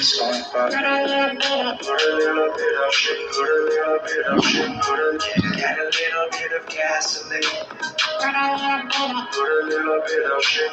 just going for put a little bit of shit, put a little bit of shit, get a little bit of gasoline. Put a little bit of shit,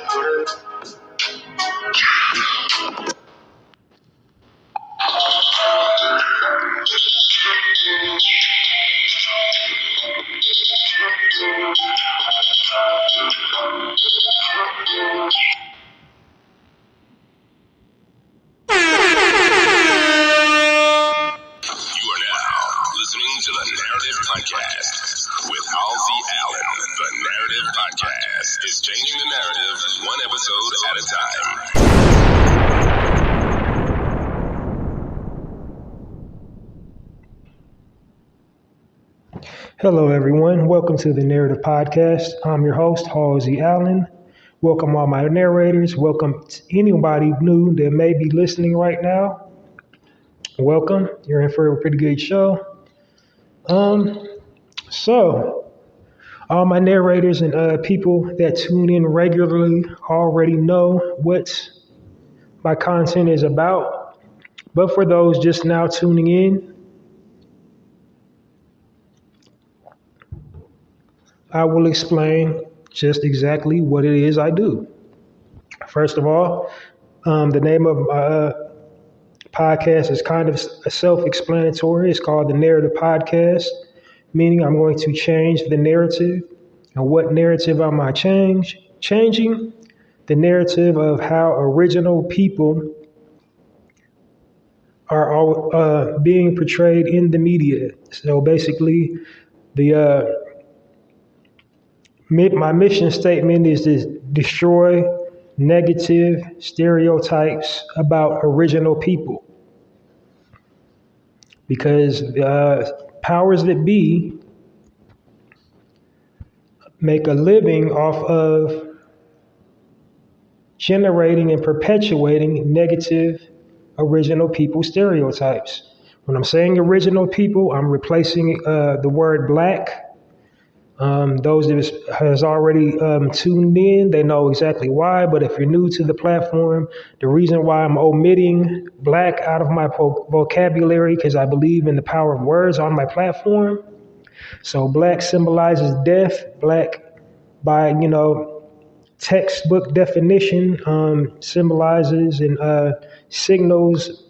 listening to the Narrative Podcast with Halsey Allen. The Narrative Podcast is changing the narrative one episode at a time. Hello, everyone. Welcome to the Narrative Podcast. I'm your host, Halsey Allen. Welcome all my narrators. Welcome to anybody new that may be listening right now. Welcome. You're in for a pretty good show. So all my narrators and people that tune in regularly already know what my content is about. But for those just now tuning in, I will explain just exactly what it is I do. First of all, the name of my podcast is kind of self-explanatory. It's called the Narrative Podcast, meaning I'm going to change the narrative. And what narrative am I changing? The narrative of how original people are being portrayed in the media. So basically, my mission statement is to destroy negative stereotypes about original people. Because powers that be make a living off of generating and perpetuating negative original people stereotypes. When I'm saying original people, I'm replacing the word black. Those that has already tuned in, they know exactly why. But if you're new to the platform, the reason why I'm omitting black out of my vocabulary, because I believe in the power of words on my platform. So black symbolizes death. Black, by textbook definition, symbolizes and signals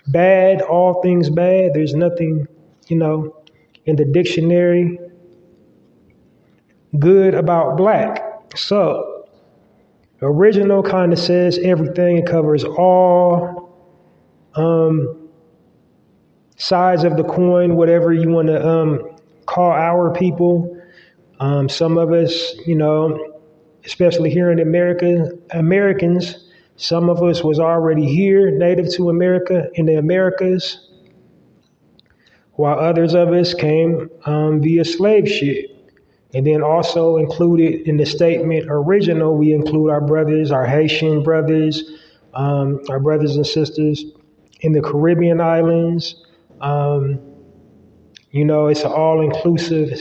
bad, all things bad. There's nothing, in the dictionary good about black. So original kind of says everything. It covers all sides of the coin, whatever you want to call our people. Some of us, especially here in Americans, some of us was already here, native to America, in the Americas, while others of us came via slave ship. And then also included in the statement original, we include our brothers, our Haitian brothers, our brothers and sisters in the Caribbean islands. It's an all-inclusive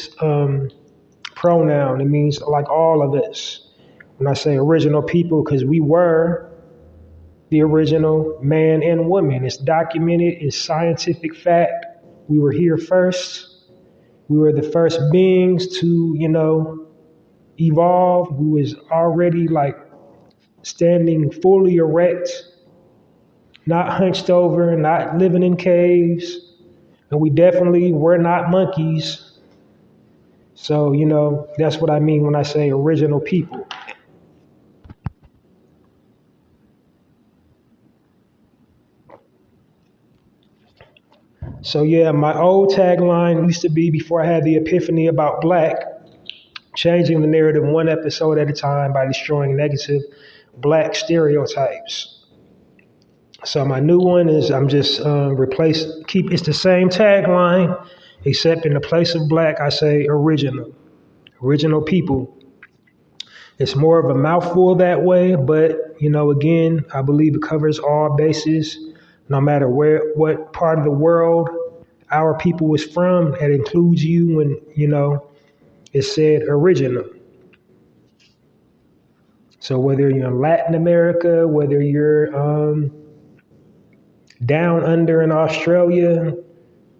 pronoun. It means like all of us. When I say original people, because we were the original man and woman. It's documented, it's scientific fact. We were here first. We were the first beings to, evolve. We was already standing fully erect, not hunched over, not living in caves. And we definitely were not monkeys. So, that's what I mean when I say original people. So yeah, my old tagline used to be, before I had the epiphany about black, changing the narrative one episode at a time by destroying negative black stereotypes. So my new one is I'm just it's the same tagline, except in the place of black, I say original people. It's more of a mouthful that way, but again, I believe it covers all bases. No matter what part of the world our people was from, it includes you when, it said original. So whether you're in Latin America, whether you're down under in Australia,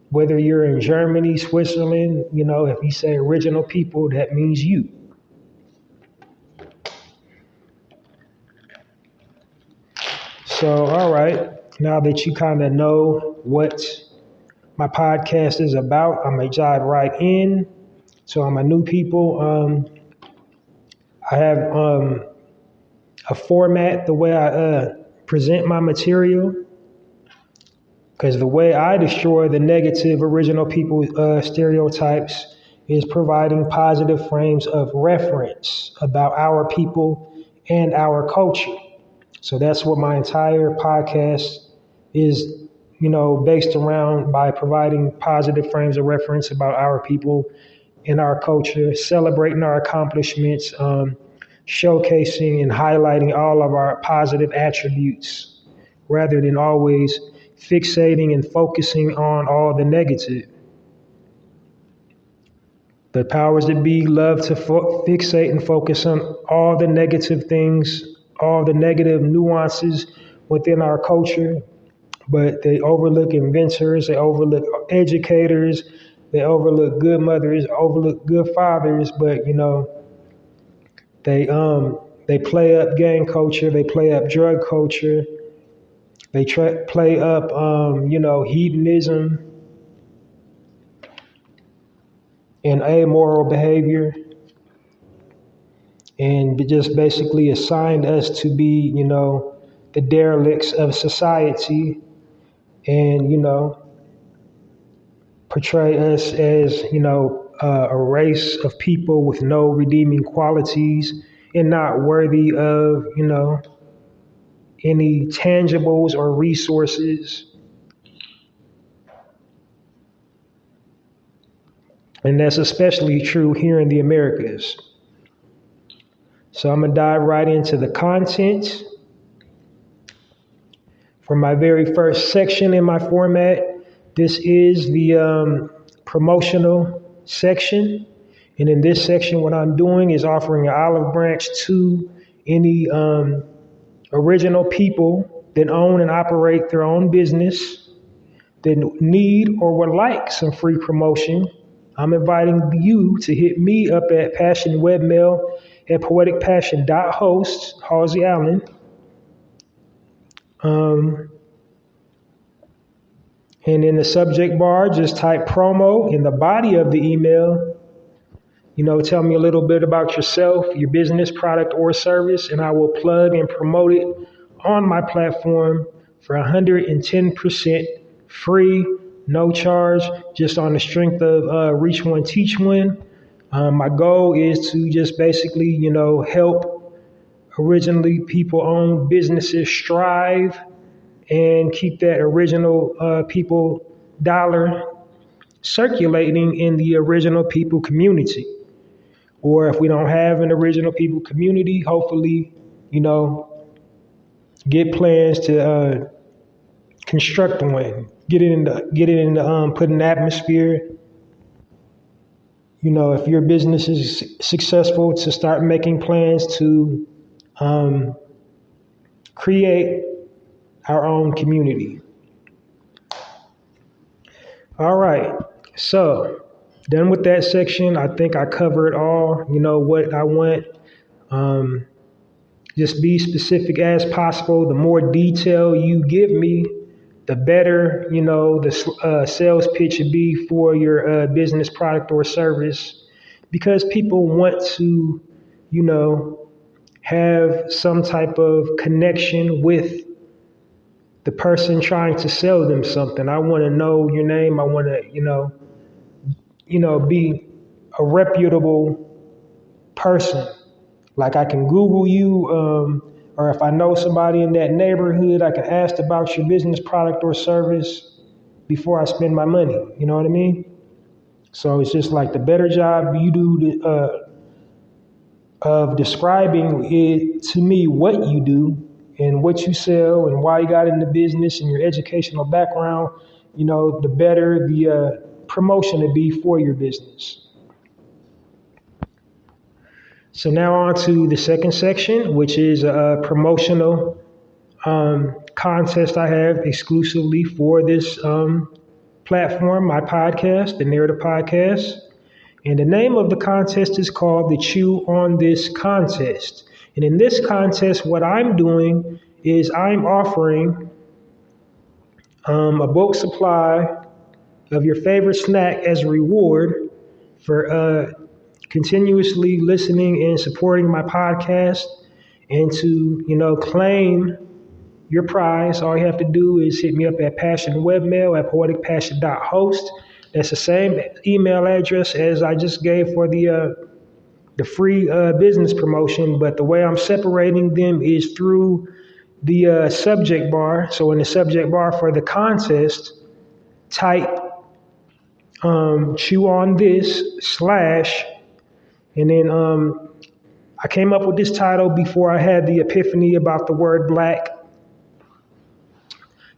whether you're in Germany, Switzerland, if you say original people, that means you. So, all right, now that you kind of know what my podcast is about, I'm going to dive right in. So, I'm a new people. I have a format, the way I present my material. Because the way I destroy the negative original people stereotypes is providing positive frames of reference about our people and our culture. So that's what my entire podcast is, based around, by providing positive frames of reference about our people and our culture, celebrating our accomplishments, showcasing and highlighting all of our positive attributes rather than always fixating and focusing on all the negative. The powers that be love to fixate and focus on all the negative things, all the negative nuances within our culture, but they overlook inventors, they overlook educators, they overlook good mothers, overlook good fathers, but they play up gang culture, they play up drug culture, they play up, hedonism and amoral behavior, and just basically assigned us to be, the derelicts of society, and, portray us as, a race of people with no redeeming qualities and not worthy of, any tangibles or resources. And that's especially true here in the Americas. So I'm gonna dive right into the content. For my very first section in my format, this is the promotional section. And in this section, what I'm doing is offering an olive branch to any original people that own and operate their own business, that need or would like some free promotion. I'm inviting you to hit me up at Passion Webmail at poeticpassion.host, Halsey Allen. And in the subject bar, just type promo in the body of the email. Tell me a little bit about yourself, your business, product, or service, and I will plug and promote it on my platform for 110% free, no charge, just on the strength of Reach One, Teach One. My goal is to just basically, help originally people-owned businesses strive and keep that original people dollar circulating in the original people community. Or if we don't have an original people community, hopefully, get plans to construct one, get it into put an atmosphere. If your business is successful, to start making plans to create our own community. All right, so done with that section. I think I covered all, what I want. Just be specific as possible. The more detail you give me, the better, the sales pitch should be for your business, product, or service, because people want to, have some type of connection with the person trying to sell them something. I want to know your name. I want to, be a reputable person. Like I can Google you, or if I know somebody in that neighborhood, I can ask about your business, product, or service before I spend my money. You know what I mean? So it's just like the better job you do of describing it to me, what you do and what you sell and why you got into business and your educational background, the better the promotion to be for your business. So now on to the second section, which is a promotional contest I have exclusively for this platform, my podcast, the Narrative Podcast. And the name of the contest is called the Chew on This Contest. And in this contest, what I'm doing is I'm offering a bulk supply of your favorite snack as a reward for continuously listening and supporting my podcast. And to, claim your prize, all you have to do is hit me up at passionwebmail at poeticpassion.host. That's the same email address as I just gave for the free business promotion, but the way I'm separating them is through the subject bar. So in the subject bar for the contest, type chew on this / and then I came up with this title before I had the epiphany about the word black.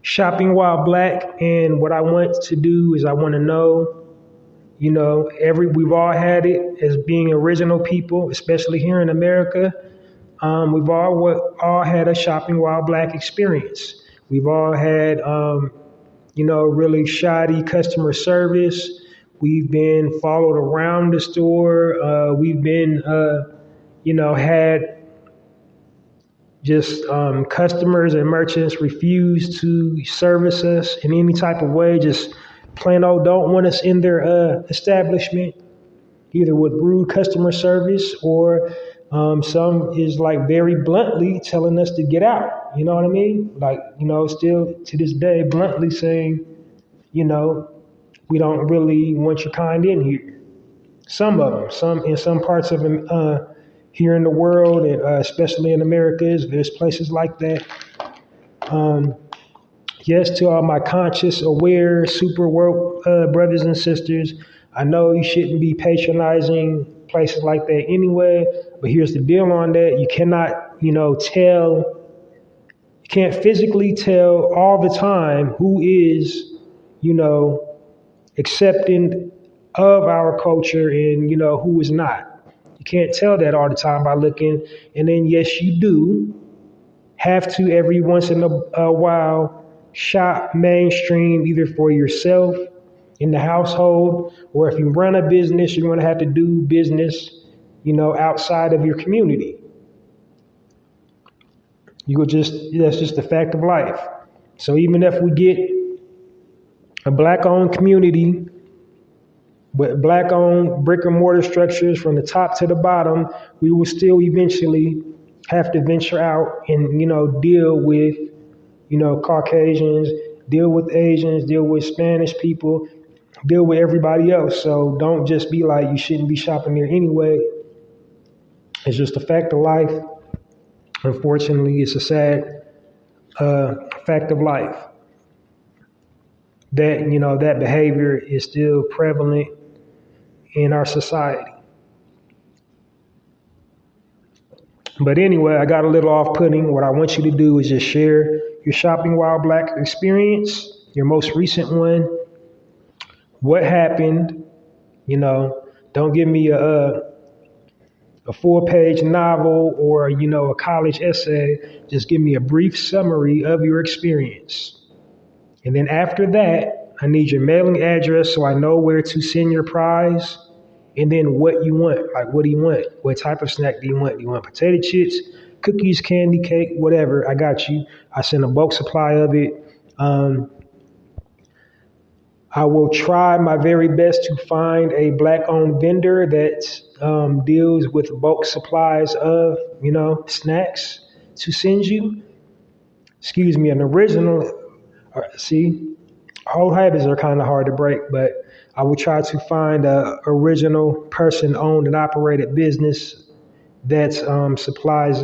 Shopping while black, and what I want to do is I want to know, we've all had it as being original people, especially here in America. We've all had a shopping while black experience. We've all had, really shoddy customer service. We've been followed around the store. We've been, had just customers and merchants refuse to service us in any type of way, just plain old don't want us in their establishment, either with rude customer service or some is like very bluntly telling us to get out. You know what I mean? Like, still to this day, bluntly saying, we don't really want your kind in here. Some of them, in some parts of them, here in the world, and especially in America, there's places like that. Yes, to all my conscious, aware, super woke brothers and sisters, I know you shouldn't be patronizing places like that anyway, but here's the deal on that. You cannot, you can't physically tell all the time who is, accepting of our culture and, who is not. Can't tell that all the time by looking. And then, yes, you do have to every once in a while shop mainstream, either for yourself in the household, or if you run a business, you're going to have to do business, outside of your community. That's just the fact of life. So even if we get a black-owned community, but black-owned brick and mortar structures from the top to the bottom, we will still eventually have to venture out and, deal with, Caucasians, deal with Asians, deal with Spanish people, deal with everybody else. So don't just be like, you shouldn't be shopping there anyway. It's just a fact of life. Unfortunately, it's a sad fact of life that, that behavior is still prevalent in our society. But anyway, I got a little off-putting. What I want you to do is just share your shopping while black experience, your most recent one. What happened? Don't give me a full-page novel or, a college essay. Just give me a brief summary of your experience. And then after that, I need your mailing address so I know where to send your prize. And then what you want. Like, what do you want? What type of snack do you want? Do you want potato chips, cookies, candy, cake, whatever? I got you. I send a bulk supply of it. I will try my very best to find a black-owned vendor that deals with bulk supplies of, snacks to send you. Excuse me, an original. See, old habits are kind of hard to break, but I will try to find a original person-owned and operated business that supplies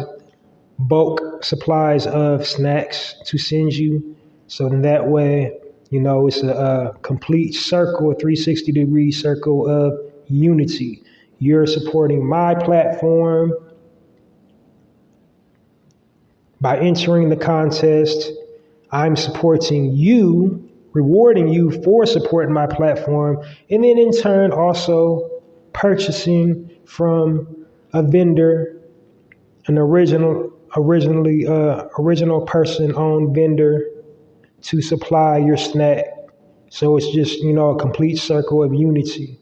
bulk supplies of snacks to send you. So then that way, it's a complete circle, a 360-degree circle of unity. You're supporting my platform by entering the contest. I'm supporting you, rewarding you for supporting my platform, and then in turn also purchasing from a vendor, an original original person owned vendor to supply your snack. So it's just, a complete circle of unity,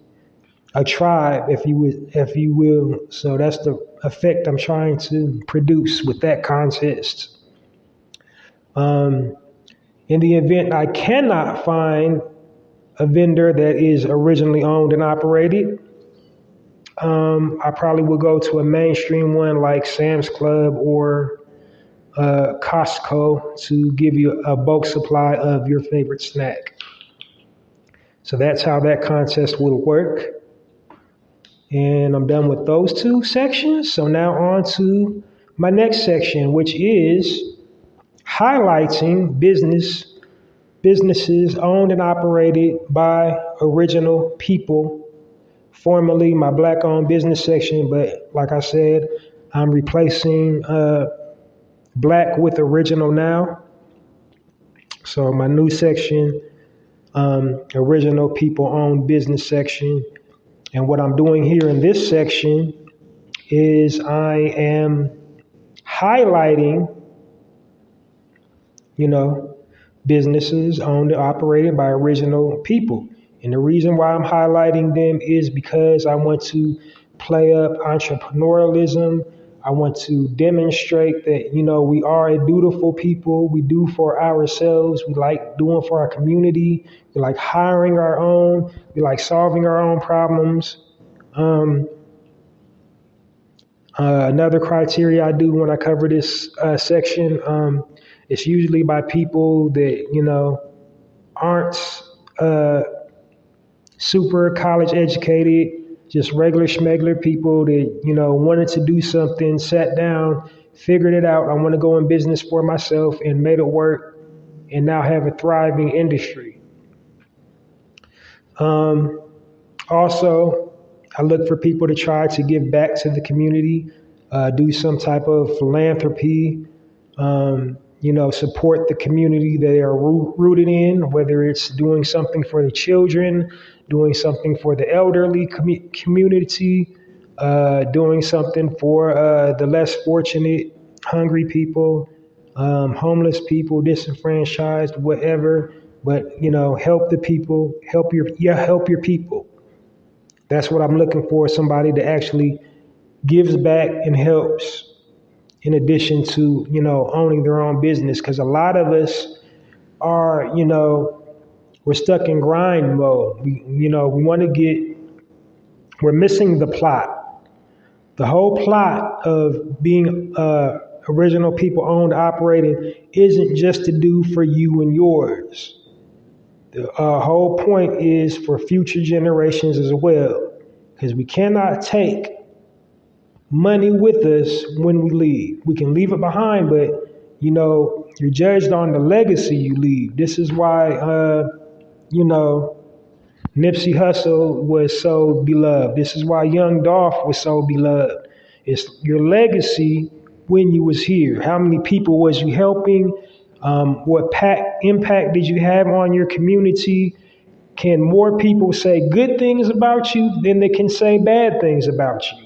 a tribe, if you will. So that's the effect I'm trying to produce with that contest. In the event I cannot find a vendor that is originally owned and operated, I probably will go to a mainstream one like Sam's Club or Costco to give you a bulk supply of your favorite snack. So that's how that contest will work. And I'm done with those two sections. So now on to my next section, which is highlighting businesses owned and operated by original people, formerly my Black-owned business section, but like I said, I'm replacing Black with original now. So my new section, original people-owned business section. And what I'm doing here in this section is I am highlighting, businesses owned and operated by original people. And the reason why I'm highlighting them is because I want to play up entrepreneurialism. I want to demonstrate that, we are a dutiful people. We do for ourselves. We like doing for our community. We like hiring our own. We like solving our own problems. Another criteria I do when I cover this section, it's usually by people that, aren't super college educated, just regular schmegler people that, wanted to do something, sat down, figured it out. I want to go in business for myself and made it work and now have a thriving industry. Also, I look for people to try to give back to the community, do some type of philanthropy, support the community they are rooted in, whether it's doing something for the children, doing something for the elderly community, doing something for the less fortunate, hungry people, homeless people, disenfranchised, whatever. But, help the people, help your people. That's what I'm looking for, somebody that actually gives back and helps, in addition to, owning their own business. Because a lot of us are, we're stuck in grind mode. We're missing the plot. The whole plot of being original people owned, operated isn't just to do for you and yours. The whole point is for future generations as well. Because we cannot take money with us when we leave. We can leave it behind, but you're judged on the legacy you leave. This is why Nipsey Hussle was so beloved. This is why Young Dolph was so beloved. It's your legacy when you was here. How many people was you helping? What impact did you have on your community? Can more people say good things about you than they can say bad things about you?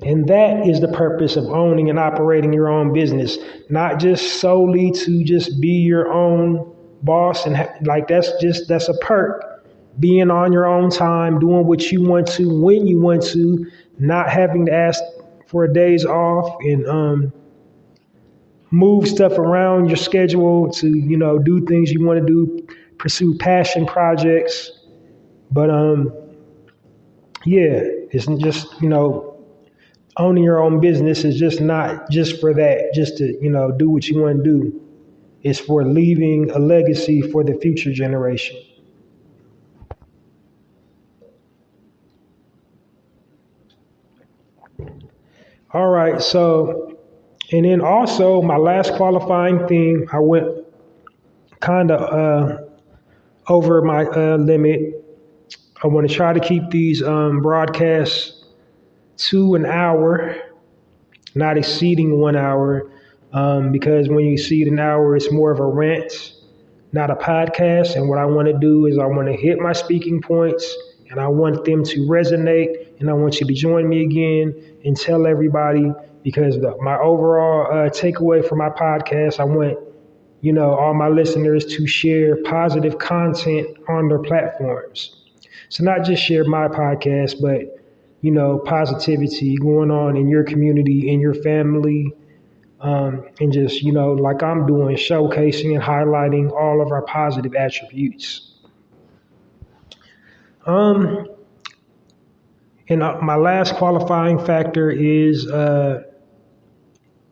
And that is the purpose of owning and operating your own business, not just solely to just be your own boss. And that's a perk. Being on your own time, doing what you want to, when you want to, not having to ask for days off and move stuff around your schedule to, do things you want to do, pursue passion projects. But it's just, owning your own business is just not just for that, just to, do what you want to do. It's for leaving a legacy for the future generation. All right, so, and then also my last qualifying theme, I went kind of over my limit. I want to try to keep these broadcasts to an hour, not exceeding 1 hour, because when you exceed an hour, it's more of a rant, not a podcast. And what I want to do is I want to hit my speaking points And I want them to resonate, and I want you to join me again and tell everybody, because my overall takeaway from my podcast, I want, all my listeners to share positive content on their platforms. So not just share my podcast, but, positivity going on in your community, in your family, and just, like I'm doing, showcasing and highlighting all of our positive attributes. And my last qualifying factor is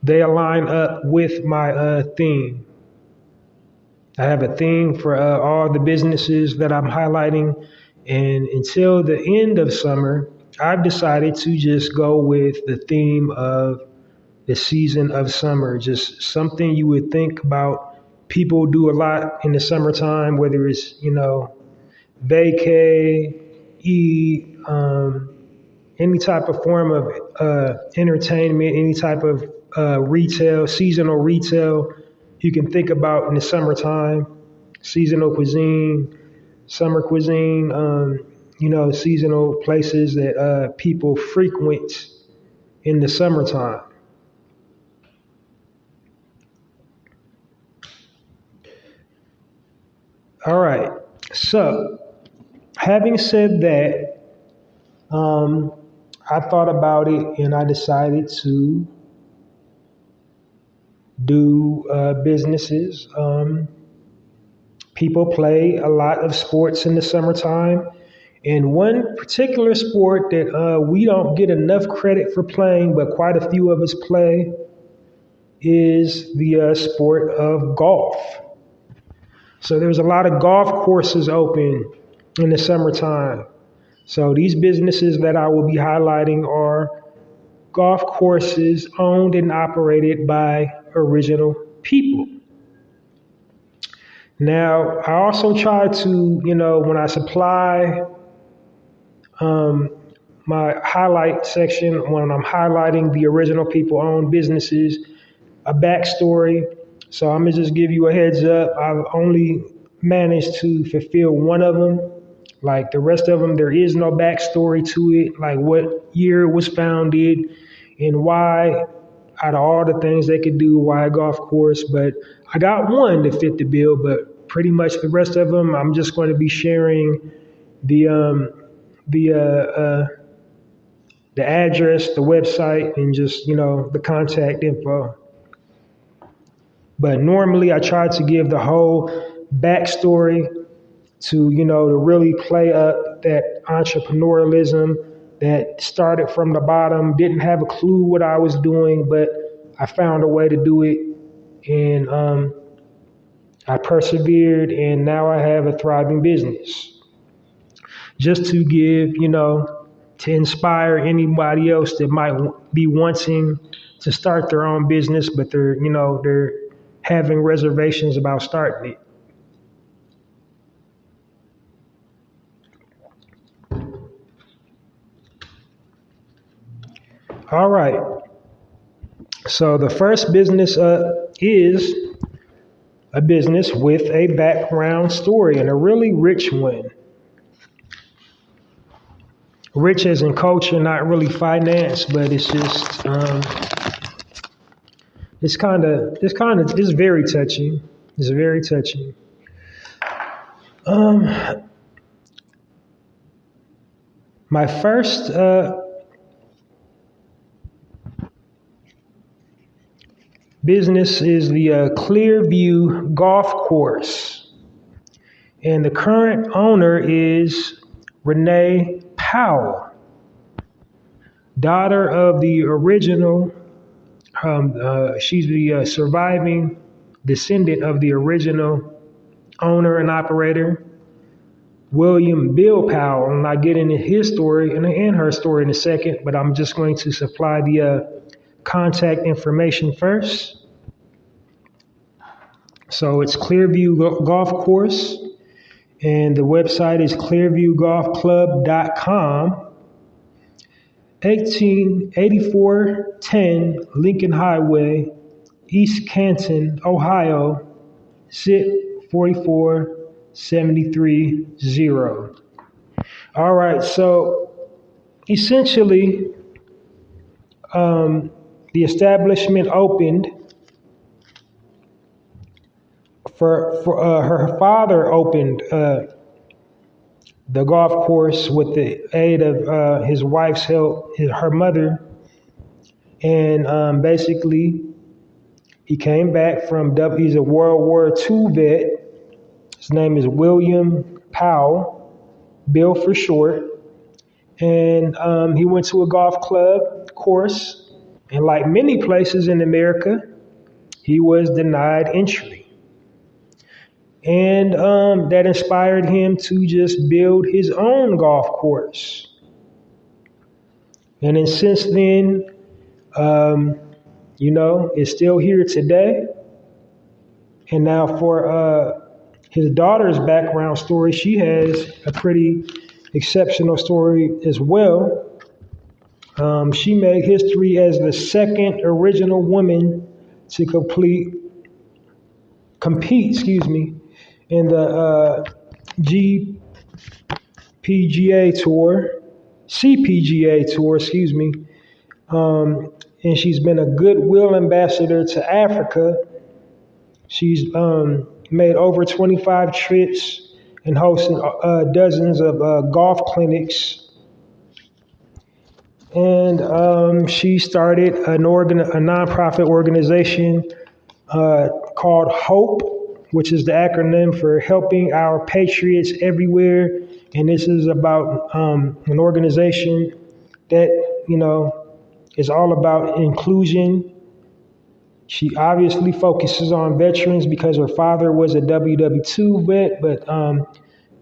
they align up with my theme. I have a theme for all the businesses that I'm highlighting. And until the end of summer, I've decided to just go with the theme of the season of summer, just something you would think about. People do a lot in the summertime, whether it's, vacay, eat, any type of form of entertainment, any type of retail, seasonal retail you can think about in the summertime, seasonal cuisine, summer cuisine, seasonal places that people frequent in the summertime. All right. So, having said that, I thought about it and I decided to do businesses. People play a lot of sports in the summertime. And one particular sport that we don't get enough credit for playing, but quite a few of us play, is the sport of golf. So there's a lot of golf courses open in the summertime. So these businesses that I will be highlighting are golf courses owned and operated by original people. Now, I also try to, when I supply my highlight section, when I'm highlighting the original people owned businesses, a backstory. So I'm gonna just give you a heads up. I've only managed to fulfill one of them. Like the rest of them, there is no backstory to it, like what year it was founded and why, out of all the things they could do, why a golf course. But I got one that fit the bill, but pretty much the rest of them, I'm just going to be sharing the address, the website, and just, the contact info. But normally I try to give the whole backstory to, to really play up that entrepreneurialism that started from the bottom, didn't have a clue what I was doing, but I found a way to do it. And I persevered, and now I have a thriving business. Just to give, to inspire anybody else that might be wanting to start their own business, but they're having reservations about starting it. All right. So the first business is a business with a background story, and a really rich one. Rich as in culture, not really finance, but it's just it's very touching. It's very touching. My first business is the Clearview Golf Course, and the current owner is Renee Powell, daughter of the original. She's the surviving descendant of the original owner and operator, William Bill Powell. And I'll get into his story and her story in a second, but I'm just going to supply the contact information first. So it's Clearview Golf Course, and the website is clearviewgolfclub.com. 8410 Lincoln Highway, East Canton, Ohio, zip 44730. All right, so essentially, the establishment opened for her father opened the golf course with the aid of his wife's help, her mother, and basically he came back from he's a World War II vet. His name is William Powell, Bill for short, and he went to a golf club course, and like many places in America, he was denied entry. And that inspired him to just build his own golf course. And then since then, it's still here today. And now for his daughter's background story, she has a pretty exceptional story as well. She made history as the second original woman to compete, in the CPGA tour, and she's been a goodwill ambassador to Africa. She's made over 25 trips and hosted dozens of golf clinics. And she started a nonprofit organization called HOPE, which is the acronym for Helping Our Patriots Everywhere. And this is about an organization that, is all about inclusion. She obviously focuses on veterans because her father was a WW2 vet, but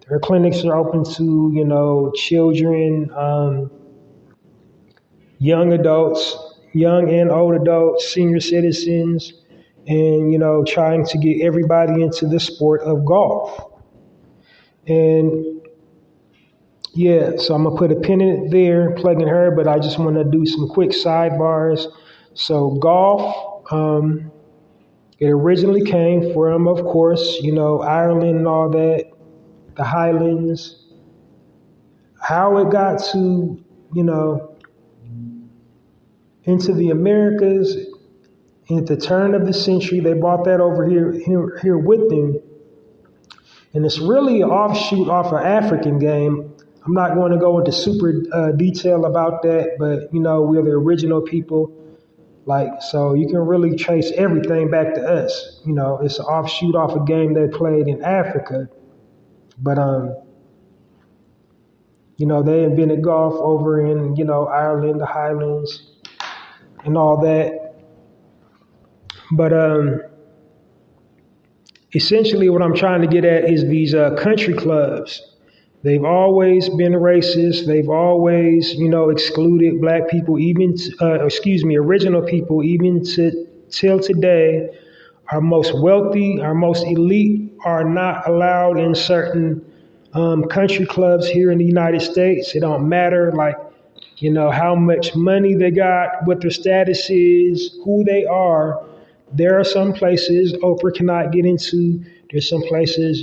her clinics are open to, children, young adults, young and old adults, senior citizens, and, trying to get everybody into the sport of golf. And yeah, so I'm going to put a pin in it there, plugging her, but I just want to do some quick sidebars. So golf, it originally came from, of course, Ireland and all that, the Highlands. How it got to, into the Americas, at the turn of the century, they brought that over here with them. And it's really an offshoot off an African game. I'm not going to go into super detail about that, but, we're the original people. So you can really trace everything back to us. It's an offshoot off a game they played in Africa. But, they invented golf over in, Ireland, the Highlands, and all that. But essentially what I'm trying to get at is these country clubs. They've always been racist. They've always, excluded black people, original people, even till today. Our most wealthy, our most elite are not allowed in certain country clubs here in the United States. It don't matter, how much money they got, what their status is, who they are. There are some places Oprah cannot get into. There's some places,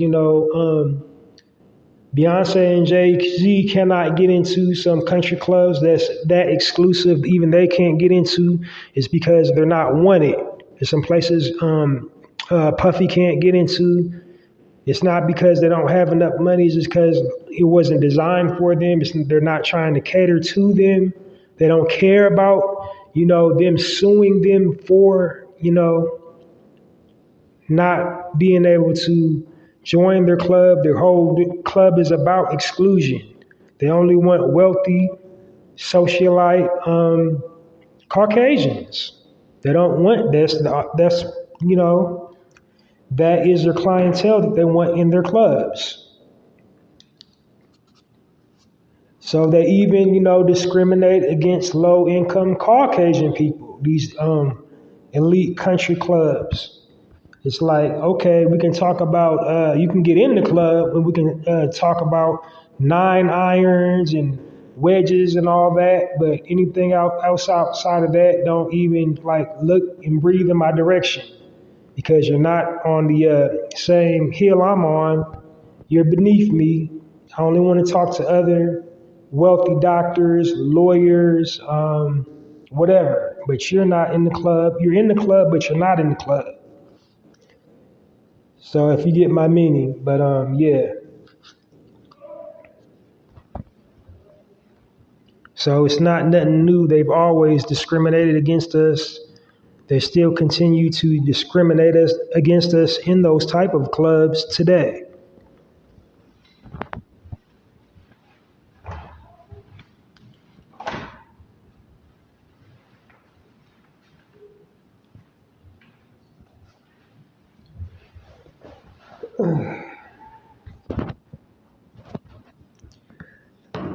Beyonce and Jay-Z cannot get into some country clubs that's that exclusive. Even they can't get into. It's because they're not wanted. There's some places Puffy can't get into. It's not because they don't have enough money. It's just because it wasn't designed for them. They're not trying to cater to them. They don't care about, them suing them for, not being able to join their club. Their whole club is about exclusion. They only want wealthy, socialite Caucasians. They don't want this. That's, that is their clientele that they want in their clubs. So they even, discriminate against low-income Caucasian people, these elite country clubs. It's like, okay, we can talk about, you can get in the club and we can talk about 9 irons and wedges and all that, but anything outside of that, don't even look and breathe in my direction, because you're not on the same hill I'm on. You're beneath me. I only want to talk to other wealthy doctors, lawyers, whatever. But you're not in the club. You're in the club, but you're not in the club. So if you get my meaning, but yeah. So it's not nothing new. They've always discriminated against us. They still continue to discriminate against us in those type of clubs today.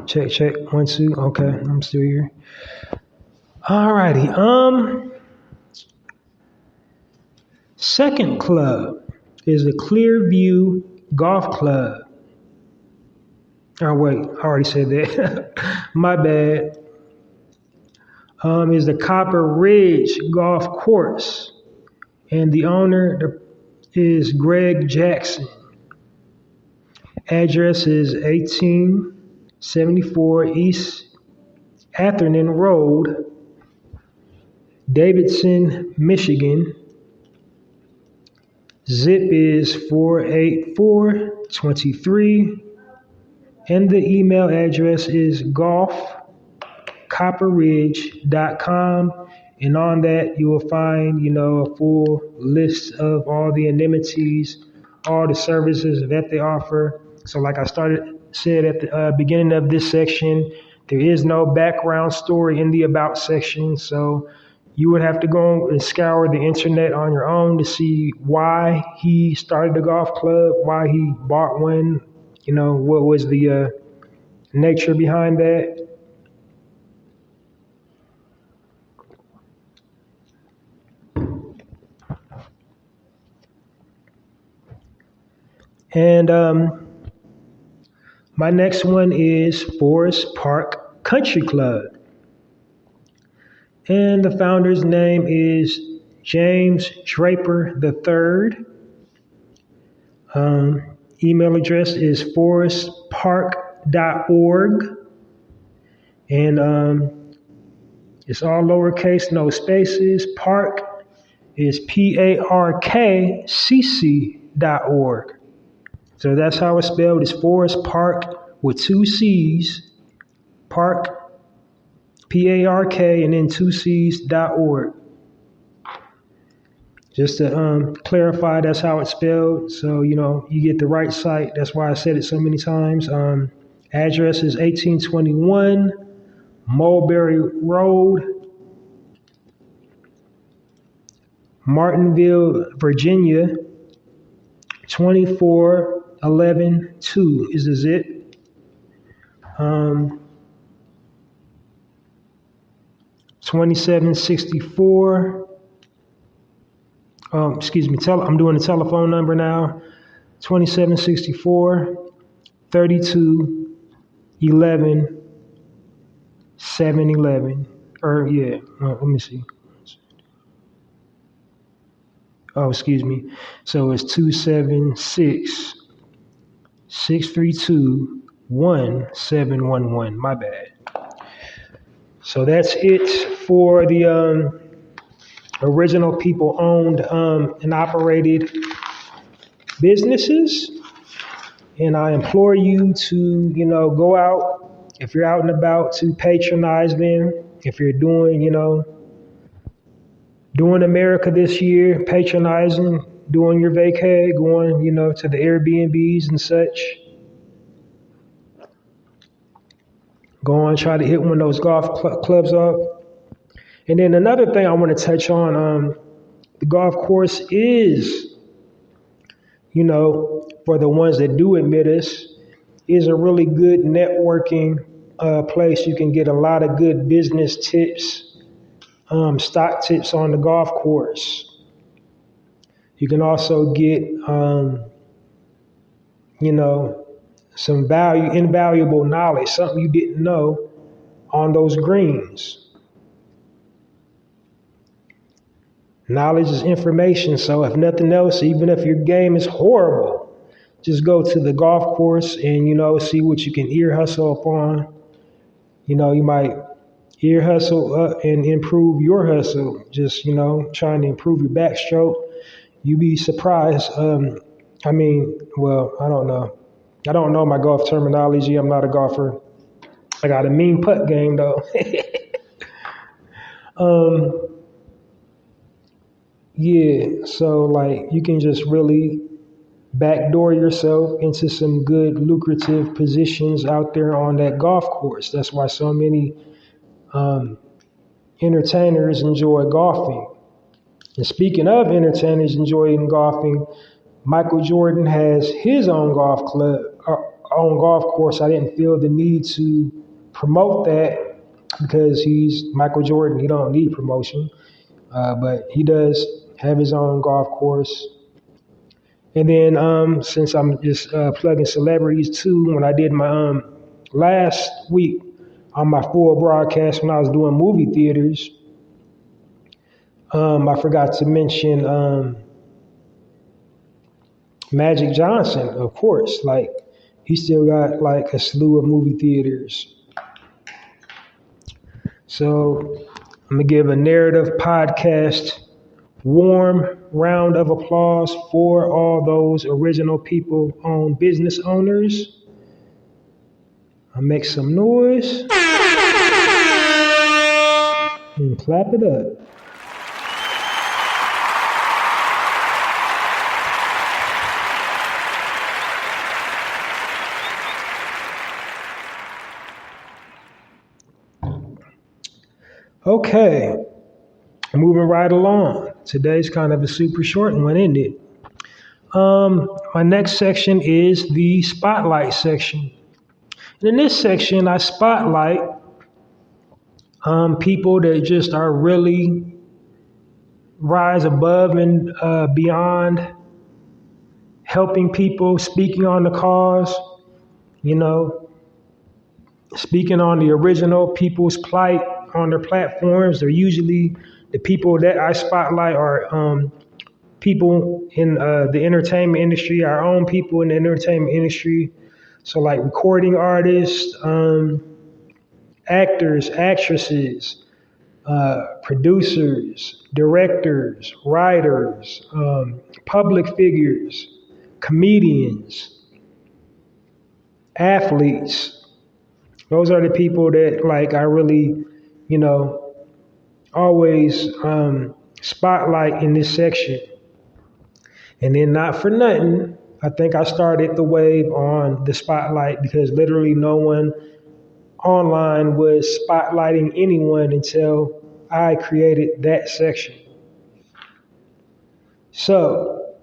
Check. 1, 2. Okay, I'm still here. Alrighty. Second club is the Clearview Golf Club. Oh wait, I already said that. My bad. Is the Copper Ridge Golf Course, and the owner is Greg Jackson. Address is 1874 East Atherton Road, Davidson, Michigan. Zip is 48423, and the email address is golfcopperridge.com. And on that, you will find, a full list of all the amenities, all the services that they offer. So like I said at the beginning of this section, there is no background story in the about section. So you would have to go and scour the internet on your own to see why he started the golf club, why he bought one, what was the nature behind that. And my next one is Forest Park Country Club. And the founder's name is James Draper III. Email address is forestpark.org. And it's all lowercase, no spaces. Park is PARKCC.org. So that's how it's spelled. It's Forest Park with 2 C's. Park, PARK, and then 2 C's.org. Just to clarify, that's how it's spelled. So, you get the right site. That's why I said it so many times. Address is 1821 Mulberry Road, Martinville, Virginia, 24112 is the zip. 2764. Excuse me. I'm doing the telephone number now. 2764 32 11 711. Let me see. Oh, excuse me. So it's 276 632 1711. My bad. So that's it for the original people owned and operated businesses. And I implore you to, go out, if you're out and about, to patronize them. If you're doing America this year, patronizing, doing your vacay, going, to the Airbnbs and such. Go on, try to hit one of those golf clubs up. And then another thing I want to touch on, the golf course is, for the ones that do admit us, is a really good networking place. You can get a lot of good business tips, stock tips on the golf course. You can also get, some invaluable knowledge, something you didn't know on those greens. Knowledge is information. So if nothing else, even if your game is horrible, just go to the golf course and, see what you can ear hustle upon. You might ear hustle up and improve your hustle, just, trying to improve your backstroke. You'd be surprised. Well, I don't know. I don't know my golf terminology. I'm not a golfer. I got a mean putt game, though. Yeah, so like you can just really backdoor yourself into some good lucrative positions out there on that golf course. That's why so many entertainers enjoy golfing. And speaking of entertainers enjoying golfing, Michael Jordan has his own golf club, own golf course. I didn't feel the need to promote that because he's Michael Jordan. He don't need promotion, but he does have his own golf course. And then since I'm just plugging celebrities too, when I did my last week on my full broadcast when I was doing movie theaters, I forgot to mention Magic Johnson, of course. Like he still got like a slew of movie theaters. So I'm gonna give a narrative podcast warm round of applause for all those original people-owned business owners. I'll make some noise and clap it up. Okay, moving right along. Today's kind of a super short one, isn't it? My next section is the spotlight section. And in this section, I spotlight people that just are really rise above and beyond helping people, speaking on the cause, speaking on the original people's plight on their platforms. They're usually the people that I spotlight are people in the entertainment industry, our own people in the entertainment industry. So like recording artists, actors, actresses, producers, directors, writers, public figures, comedians, athletes. Those are the people that like I really, always spotlight in this section. And then not for nothing, I think I started the wave on the spotlight because literally no one online was spotlighting anyone until I created that section. So,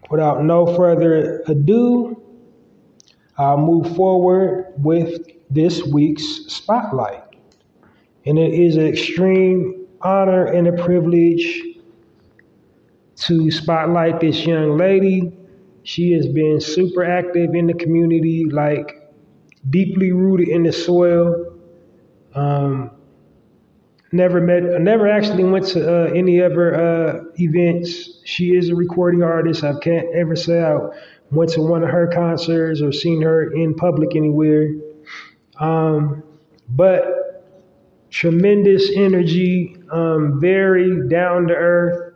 without no further ado, I'll move forward with this week's spotlight. And it is an extreme honor and a privilege to spotlight this young lady. She has been super active in the community, like deeply rooted in the soil. Never actually went to any other events. She is a recording artist. I can't ever say I went to one of her concerts or seen her in public anywhere. But tremendous energy, very down to earth,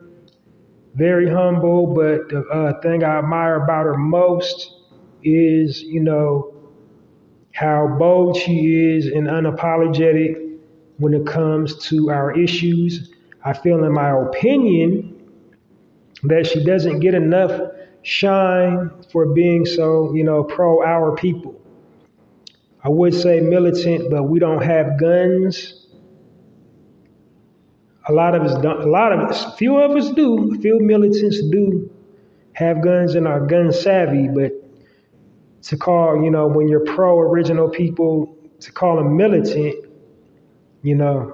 very humble. But the thing I admire about her most is, how bold she is and unapologetic when it comes to our issues. I feel, in my opinion, that she doesn't get enough shine for being so, pro our people. I would say militant, but we don't have guns. Few of us do. Few militants do have guns and are gun savvy, but to call, when you're pro original people, to call them militant, I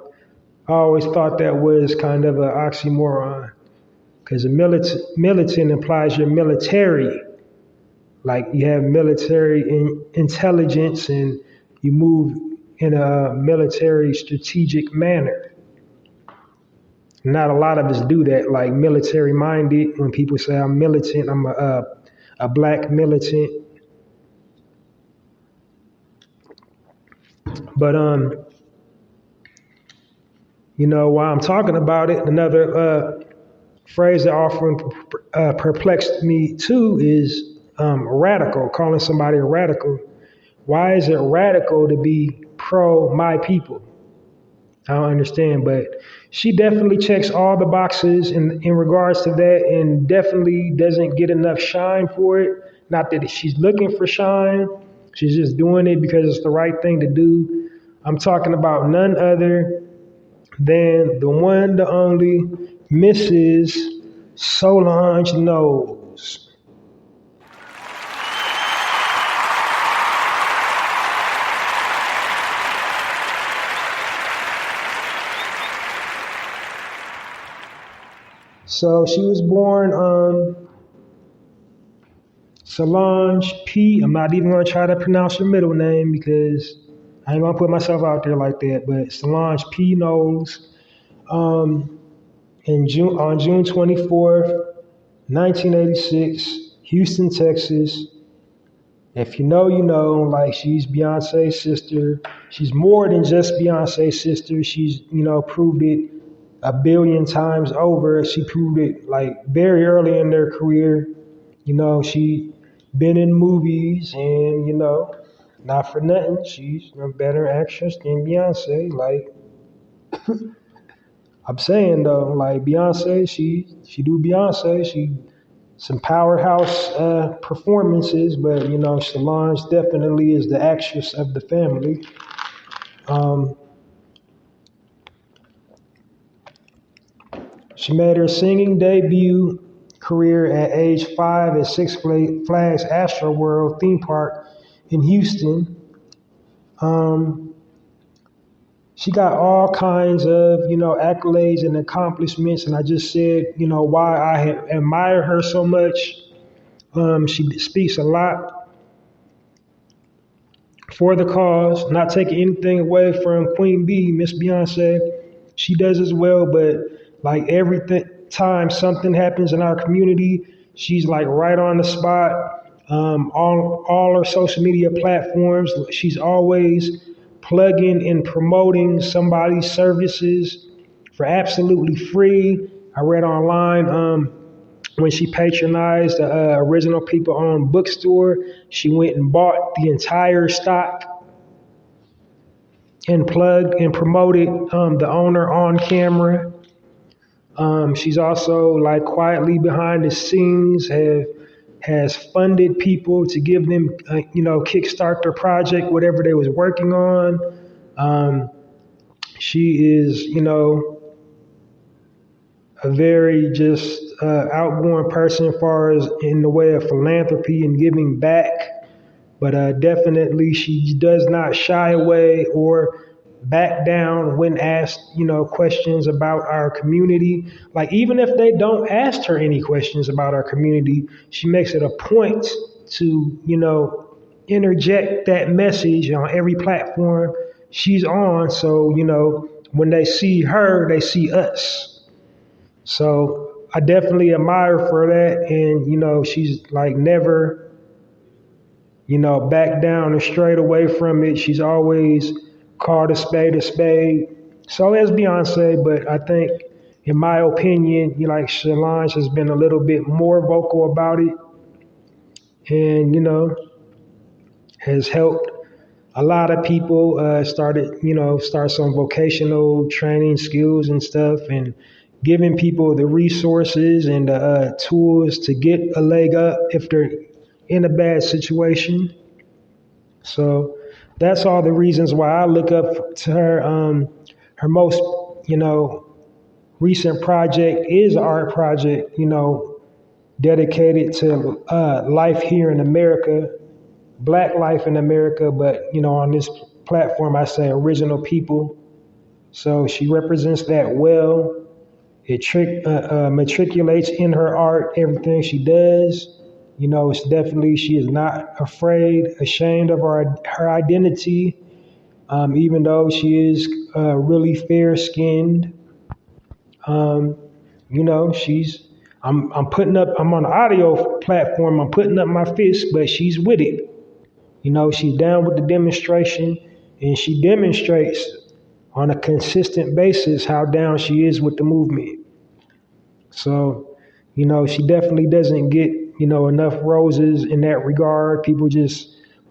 always thought that was kind of an oxymoron, because a militant implies you're military, like you have military intelligence and you move in a military strategic manner. Not a lot of us do that, like military minded. When people say I'm militant, I'm a black militant. But while I'm talking about it, another phrase that often perplexed me too is radical, calling somebody a radical. Why is it radical to be pro my people? I don't understand, but she definitely checks all the boxes in regards to that and definitely doesn't get enough shine for it. Not that she's looking for shine, she's just doing it because it's the right thing to do. I'm talking about none other than the one, the only Mrs. Solange Knowles. So she was born Solange P. I'm not even going to try to pronounce her middle name because I ain't going to put myself out there like that. But Solange P. Knowles, on June 24th, 1986, Houston, Texas. If you know, you know. Like, she's Beyonce's sister. She's more than just Beyonce's sister. She's proved it a billion times over. She proved it like very early in their career. She been in movies and, not for nothing, she's a better actress than Beyonce. Like, I'm saying though, like Beyonce, she do Beyonce. She some powerhouse performances, but Solange definitely is the actress of the family. She made her singing debut career at age 5 at Six Flags Astroworld theme park in Houston. She got all kinds of, accolades and accomplishments. And I just said, why I admire her so much. She speaks a lot for the cause, not taking anything away from Queen B, Miss Beyonce. She does as well, but like every time something happens in our community, she's like right on the spot. All her social media platforms, she's always plugging and promoting somebody's services for absolutely free. I read online when she patronized the Original People Owned bookstore, she went and bought the entire stock and plugged and promoted the owner on camera. She's also like quietly behind the scenes has funded people to give them, kickstart their project, whatever they was working on. She is, a very just outgoing person as far as in the way of philanthropy and giving back. But definitely she does not shy away or back down when asked, questions about our community. Like, even if they don't ask her any questions about our community, she makes it a point to, interject that message on every platform she's on. So, when they see her, they see us. So I definitely admire her for that. And, she's like never, back down and straight away from it. She's always called a spade a spade. So has Beyonce, but I think, in my opinion, Solange has been a little bit more vocal about it and, has helped a lot of people start some vocational training skills and stuff and giving people the resources and the tools to get a leg up if they're in a bad situation. So that's all the reasons why I look up to her. Her most, recent project is an art project, dedicated to life here in America, Black life in America. But, on this platform, I say original people. So she represents that well. It matriculates in her art, everything she does. It's definitely, she is not ashamed of her identity, even though she is really fair-skinned. She's I'm putting up, I'm on the audio platform, I'm putting up my fist, but she's with it. You know, she's down with the demonstration, and she demonstrates on a consistent basis how down she is with the movement. So, you know, she definitely doesn't get, you know, enough roses in that regard.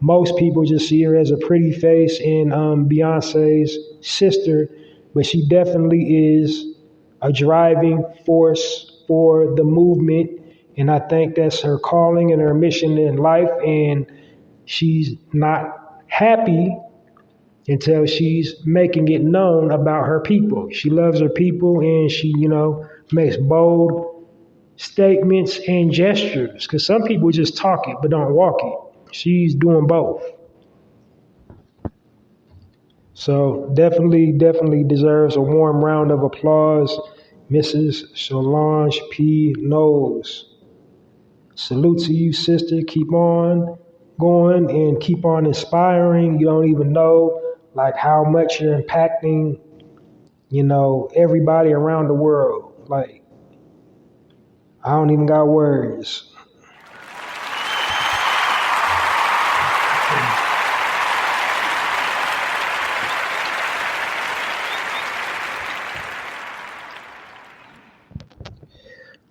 Most people just see her as a pretty face and Beyonce's sister, but she definitely is a driving force for the movement. And I think that's her calling and her mission in life. And she's not happy until she's making it known about her people. She loves her people, and she, you know, makes bold statements and gestures, because some people just talk it but don't walk it. She's doing both. So definitely deserves a warm round of applause, Mrs. Solange P. Knowles. Salute to you, sister. Keep on going and keep on inspiring. You don't even know like how much you're impacting, you know, everybody around the world. Like, I don't even got words.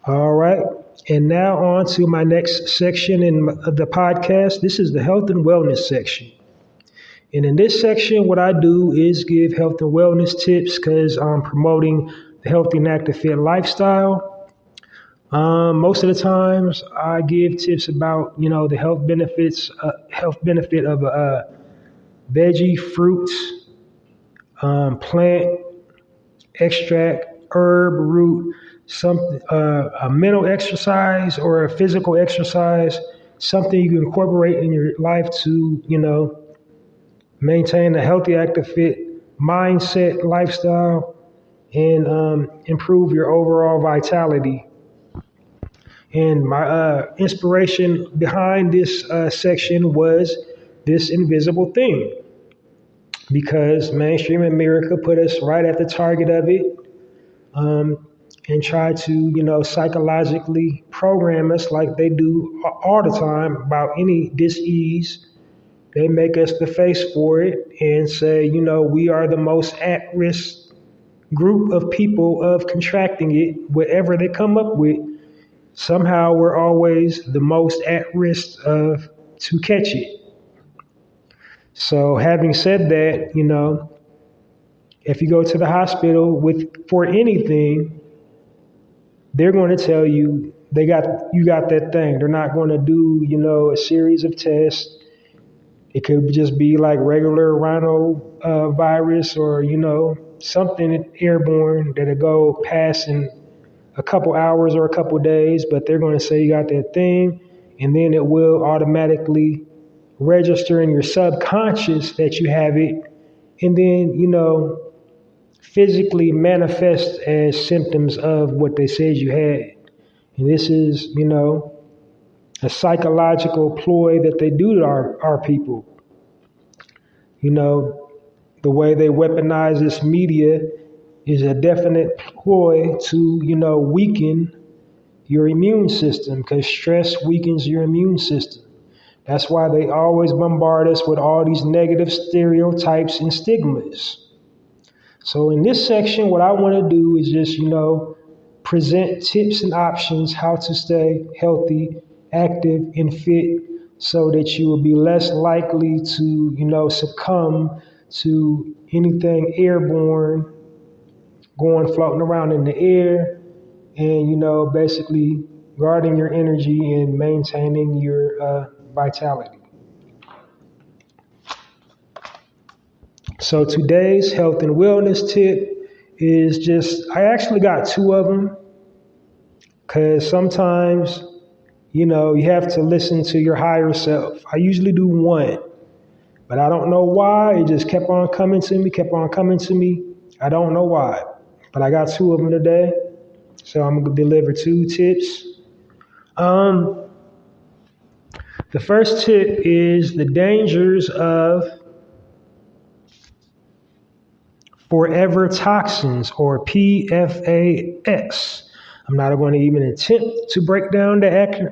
All right. And now on to my next section in the podcast. This is the health and wellness section. And in this section, what I do is give health and wellness tips because I'm promoting the healthy and active fit lifestyle. Most of the times I give tips about, you know, the health benefit of veggie, fruits, plant, extract, herb, root, a mental exercise or a physical exercise, something you can incorporate in your life to, you know, maintain a healthy, active, fit mindset, lifestyle, and improve your overall vitality. And my inspiration behind this section was this invisible thing, because mainstream America put us right at the target of it, and try to, you know, psychologically program us like they do all the time about any dis-ease. They make us the face for it and say, you know, we are the most at-risk group of people of contracting it. Whatever they come up with, somehow we're always the most at risk of to catch it. So having said that, you know, if you go to the hospital for anything, they're going to tell you you got that thing. They're not going to do, you know, a series of tests. It could just be like regular rhinovirus or, you know, something airborne that'll go past in a couple hours or a couple days, but they're going to say you got that thing, and then it will automatically register in your subconscious that you have it, and then, you know, physically manifest as symptoms of what they said you had. And this is, you know, a psychological ploy that they do to our people. You know, the way they weaponize this media is a definite ploy to, you know, weaken your immune system, because stress weakens your immune system. That's why they always bombard us with all these negative stereotypes and stigmas. So in this section, what I want to do is just, you know, present tips and options how to stay healthy, active, and fit so that you will be less likely to, you know, succumb to anything airborne floating around in the air, and, you know, basically guarding your energy and maintaining your vitality. So today's health and wellness tip is just, I actually got two of them, because sometimes, you know, you have to listen to your higher self. I usually do one, but I don't know why. It just kept on coming to me. I don't know why, but I got two of them today. So I'm going to deliver two tips. The first tip is the dangers of forever toxins, or PFAS. I'm not going to even attempt to break down the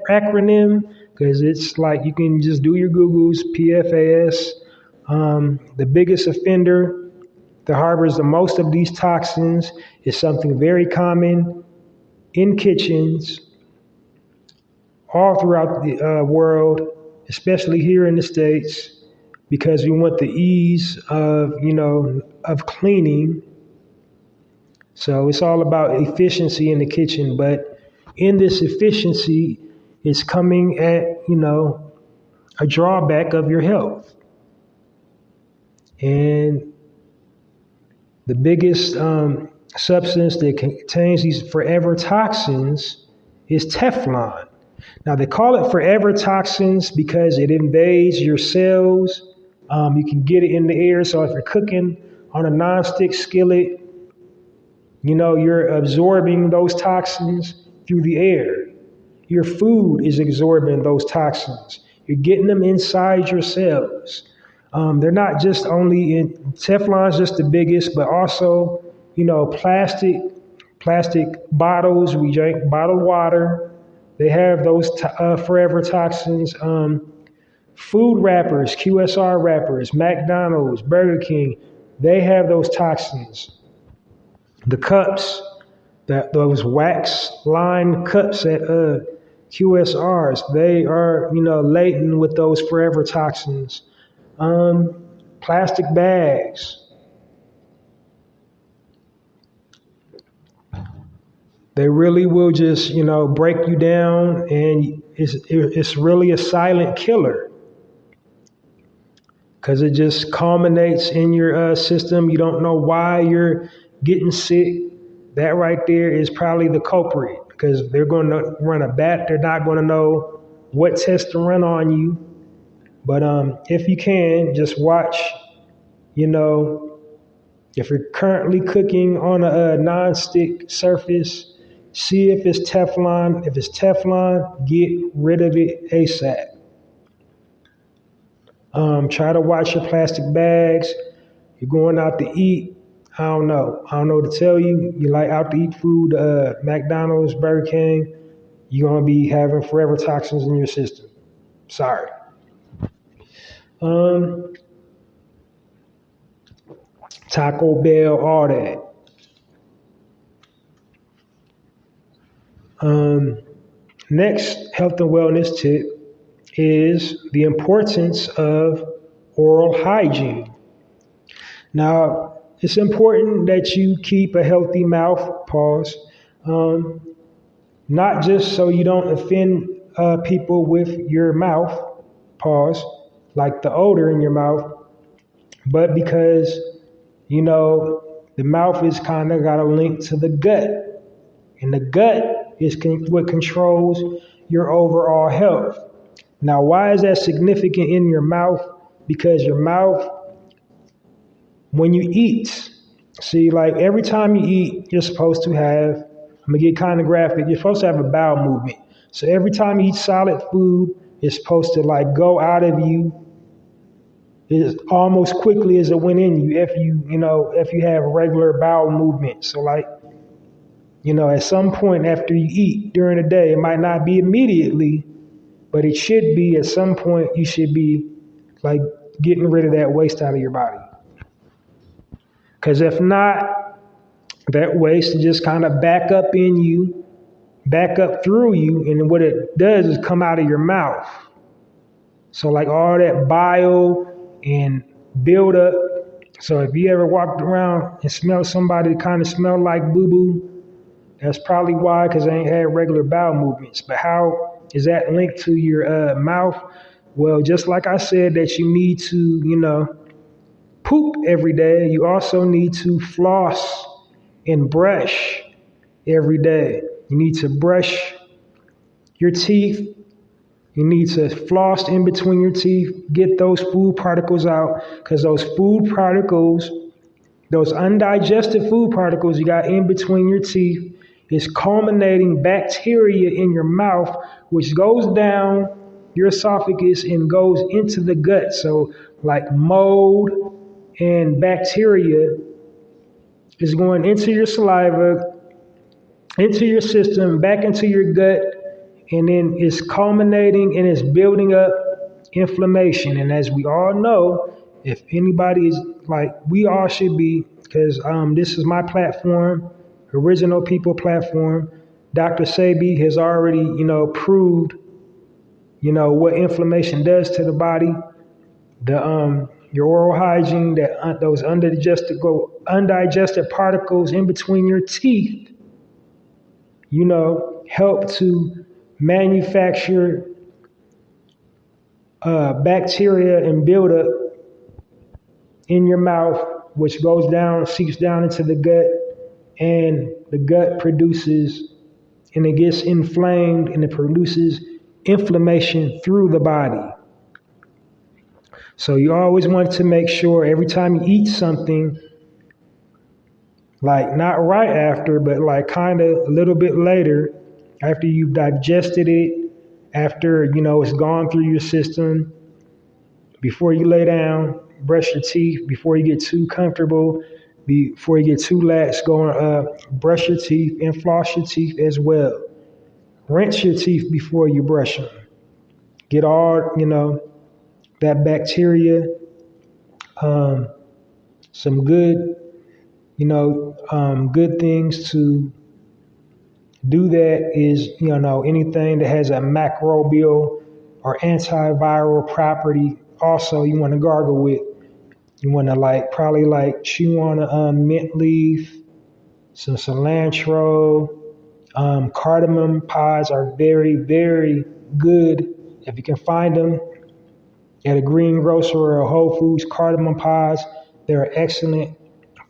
acronym because it's like you can just do your Googles, PFAS. The biggest offender that harbors the most of these toxins is something very common in kitchens all throughout the world, especially here in the States, because we want the ease of, of cleaning. So it's all about efficiency in the kitchen, but in this efficiency, it's coming at, a drawback of your health. And the biggest substance that contains these forever toxins is Teflon. Now, they call it forever toxins because it invades your cells. You can get it in the air. So if you're cooking on a nonstick skillet, you're absorbing those toxins through the air. Your food is absorbing those toxins. You're getting them inside your cells. They're not just only in Teflon's just the biggest, but also, plastic bottles. We drink bottled water. They have those forever toxins. Food wrappers, QSR wrappers, McDonald's, Burger King, they have those toxins. The cups, those wax-lined cups at QSRs, they are, laden with those forever toxins. Plastic bags. They really will just, break you down, and it's really a silent killer because it just culminates in your system. You don't know why you're getting sick. That right there is probably the culprit because they're going to run a bat. They're not going to know what test to run on you. But if you can, just watch, if you're currently cooking on a non-stick surface, see if it's Teflon. If it's Teflon, get rid of it ASAP. Try to watch your plastic bags. You're going out to eat. I don't know what to tell you. You like out to eat food, McDonald's, Burger King, you're going to be having forever toxins in your system. Sorry. Taco Bell, all that. Next health and wellness tip is the importance of oral hygiene. Now, it's important that you keep a healthy mouth, pause, not just so you don't offend people with your mouth, pause, like the odor in your mouth, but because, the mouth is kind of got a link to the gut. And the gut is what controls your overall health. Now, why is that significant in your mouth? Because your mouth, when you eat, see, like every time you eat, you're supposed to have, I'm going to get kind of graphic, you're supposed to have a bowel movement. So every time you eat solid food, it's supposed to like go out of you as almost quickly as it went in you if you have regular bowel movement. So like, at some point after you eat during the day, it might not be immediately, but it should be at some point. You should be like getting rid of that waste out of your body. Because if not, that waste will just kind of back up in you, back up through you, and what it does is come out of your mouth. So like all that bile and build up. So if you ever walked around and smelled somebody that kind of smelled like boo-boo, that's probably why, because they ain't had regular bowel movements. But how is that linked to your mouth? Well, just like I said that you need to, poop every day, you also need to floss and brush every day. You need to brush your teeth. You need to floss in between your teeth, get those food particles out, because those food particles, those undigested food particles you got in between your teeth, is culminating bacteria in your mouth, which goes down your esophagus and goes into the gut. So like mold and bacteria is going into your saliva, into your system, back into your gut, and then it's culminating and it's building up inflammation. And as we all know, if anybody is like, we all should be, because this is my platform, Original People platform. Dr. Sebi has already, proved, what inflammation does to the body. Your oral hygiene, that those undigested particles in between your teeth, help to manufacture bacteria and buildup in your mouth, which goes down, seeps down into the gut, and the gut produces, and it gets inflamed, and it produces inflammation through the body. So you always want to make sure every time you eat something, like not right after, but like kind of a little bit later, after you've digested it, after, it's gone through your system, before you lay down, brush your teeth, before you get too comfortable, before you get too lax, brush your teeth and floss your teeth as well. Rinse your teeth before you brush them. Get all, that bacteria, some good, good things to do that is, anything that has a microbial or antiviral property. Also, you want to gargle with. You want to probably chew on a mint leaf, some cilantro. Cardamom pods are very, very good if you can find them at a greengrocer or a Whole Foods. Cardamom pods, they're excellent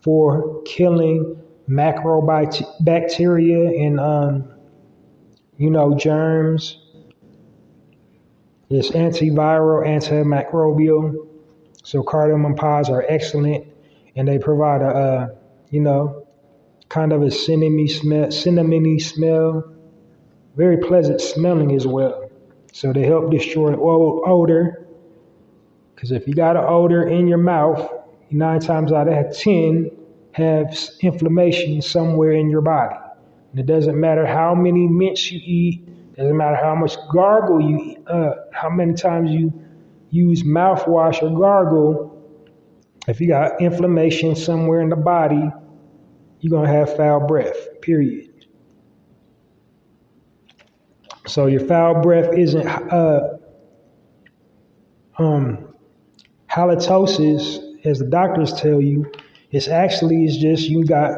for killing macrobacteria and germs. It's antiviral, antimicrobial. So cardamom pods are excellent, and they provide a kind of a cinnamony smell, very pleasant smelling as well. So they help destroy odor. Because if you got an odor in your mouth, 9 times out of 10 have inflammation somewhere in your body. And it doesn't matter how many mints you eat, doesn't matter how much gargle you eat, how many times you use mouthwash or gargle. If you got inflammation somewhere in the body, you're going to have foul breath, period. So your foul breath isn't halitosis, as the doctors tell you. It's just you got,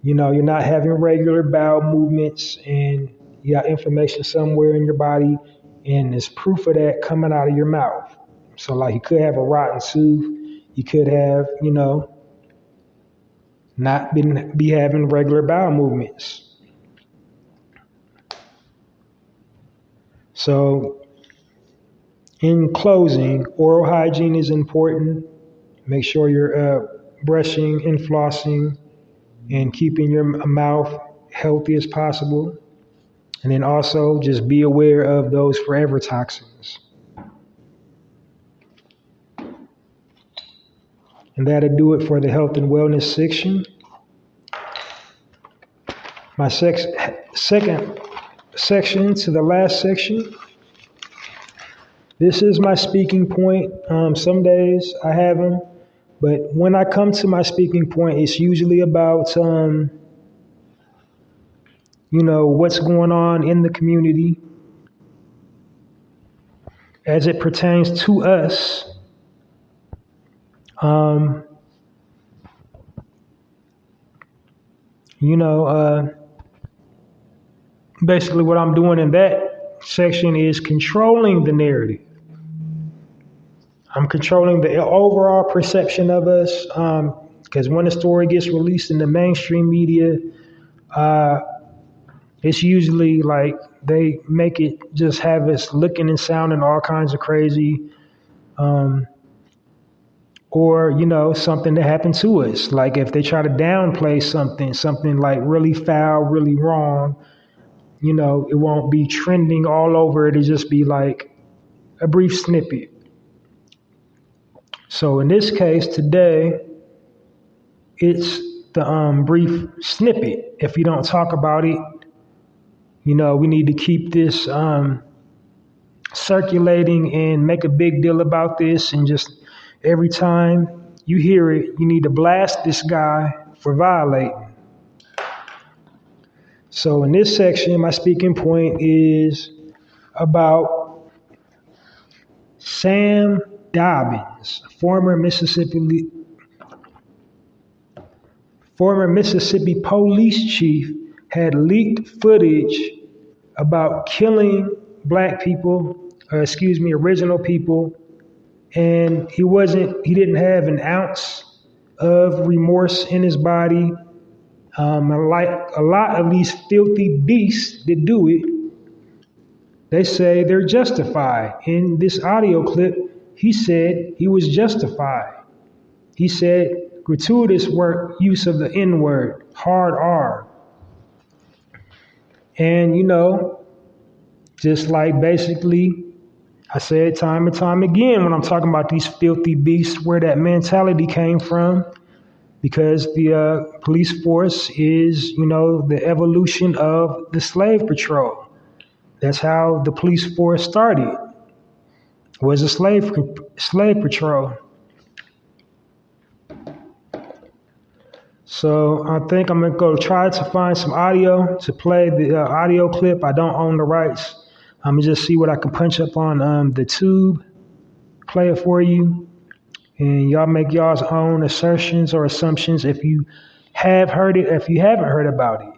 you're not having regular bowel movements, and you got inflammation somewhere in your body, and there's proof of that coming out of your mouth. So you could have a rotten tooth, you could have, not be having regular bowel movements. So in closing, oral hygiene is important. Make sure you're brushing and flossing and keeping your mouth healthy as possible. And then also just be aware of those forever toxins. And that'll do it for the health and wellness section. My second section to the last section. This is my speaking point. Some days I have them, but when I come to my speaking point, it's usually about, what's going on in the community as it pertains to us. Basically what I'm doing in that section is controlling the narrative. I'm controlling the overall perception of us, because when a story gets released in the mainstream media, it's usually they make it just have us looking and sounding all kinds of crazy, or something that happened to us. Like if they try to downplay something like really foul, really wrong, it won't be trending all over. It'll just be like a brief snippet. So in this case today, it's the brief snippet. If you don't talk about it, we need to keep this circulating and make a big deal about this. And just every time you hear it, you need to blast this guy for violating. So in this section, my speaking point is about Sam Dobbins, former Mississippi police chief, had leaked footage about killing black people, original people, and he didn't have an ounce of remorse in his body. Like a lot of these filthy beasts that do it, they say they're justified. In this audio clip, he said he was justified. He said gratuitous use of the N-word, hard R. And, just like basically I said time and time again when I'm talking about these filthy beasts, where that mentality came from, because the police force is, the evolution of the slave patrol. That's how the police force started, was a slave patrol. So I think I'm going to go try to find some audio to play the audio clip. I don't own the rights. I'm going to just see what I can punch up on the tube, play it for you, and y'all make y'all's own assertions or assumptions if you have heard it, if you haven't heard about it.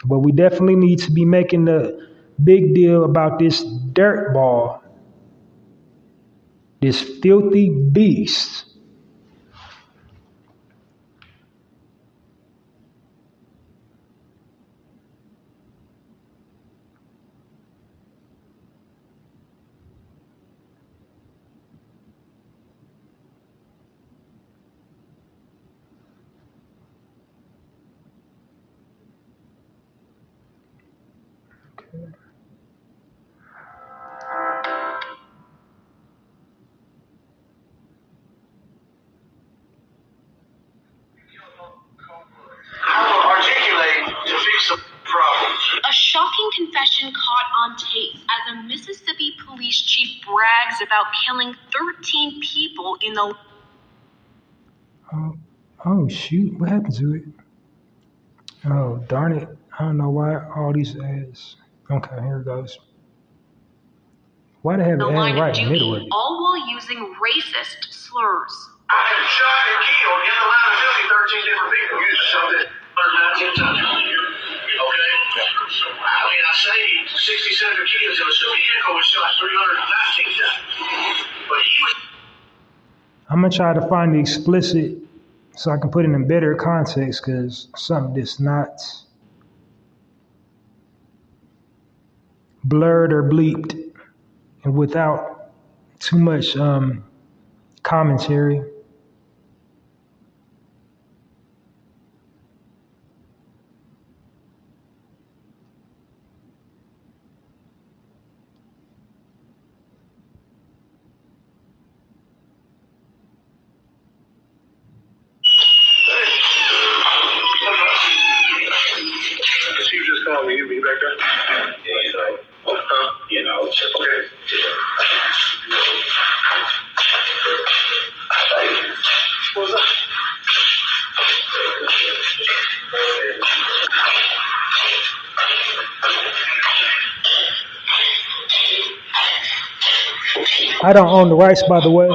But we definitely need to be making the big deal about this dirtball, this filthy beast. A shocking confession caught on tape as a Mississippi police chief brags about killing 13 people in the... Oh shoot, what happened to it? Oh, darn it. I don't know why all these ads. Okay, here it goes. Why they have an ad right in the middle of it? All while using racist slurs. I have shot and killed in the line of duty 13 different people. You just shot that 19 times. Okay? I mean, I saved 67 kids in a vehicle was shot 319 times. But he was... I'm going to try to find the explicit so I can put it in better context, because something that's not blurred or bleeped and without too much commentary. You be back there? Yeah, okay. What's up? I don't own the rights, by the way.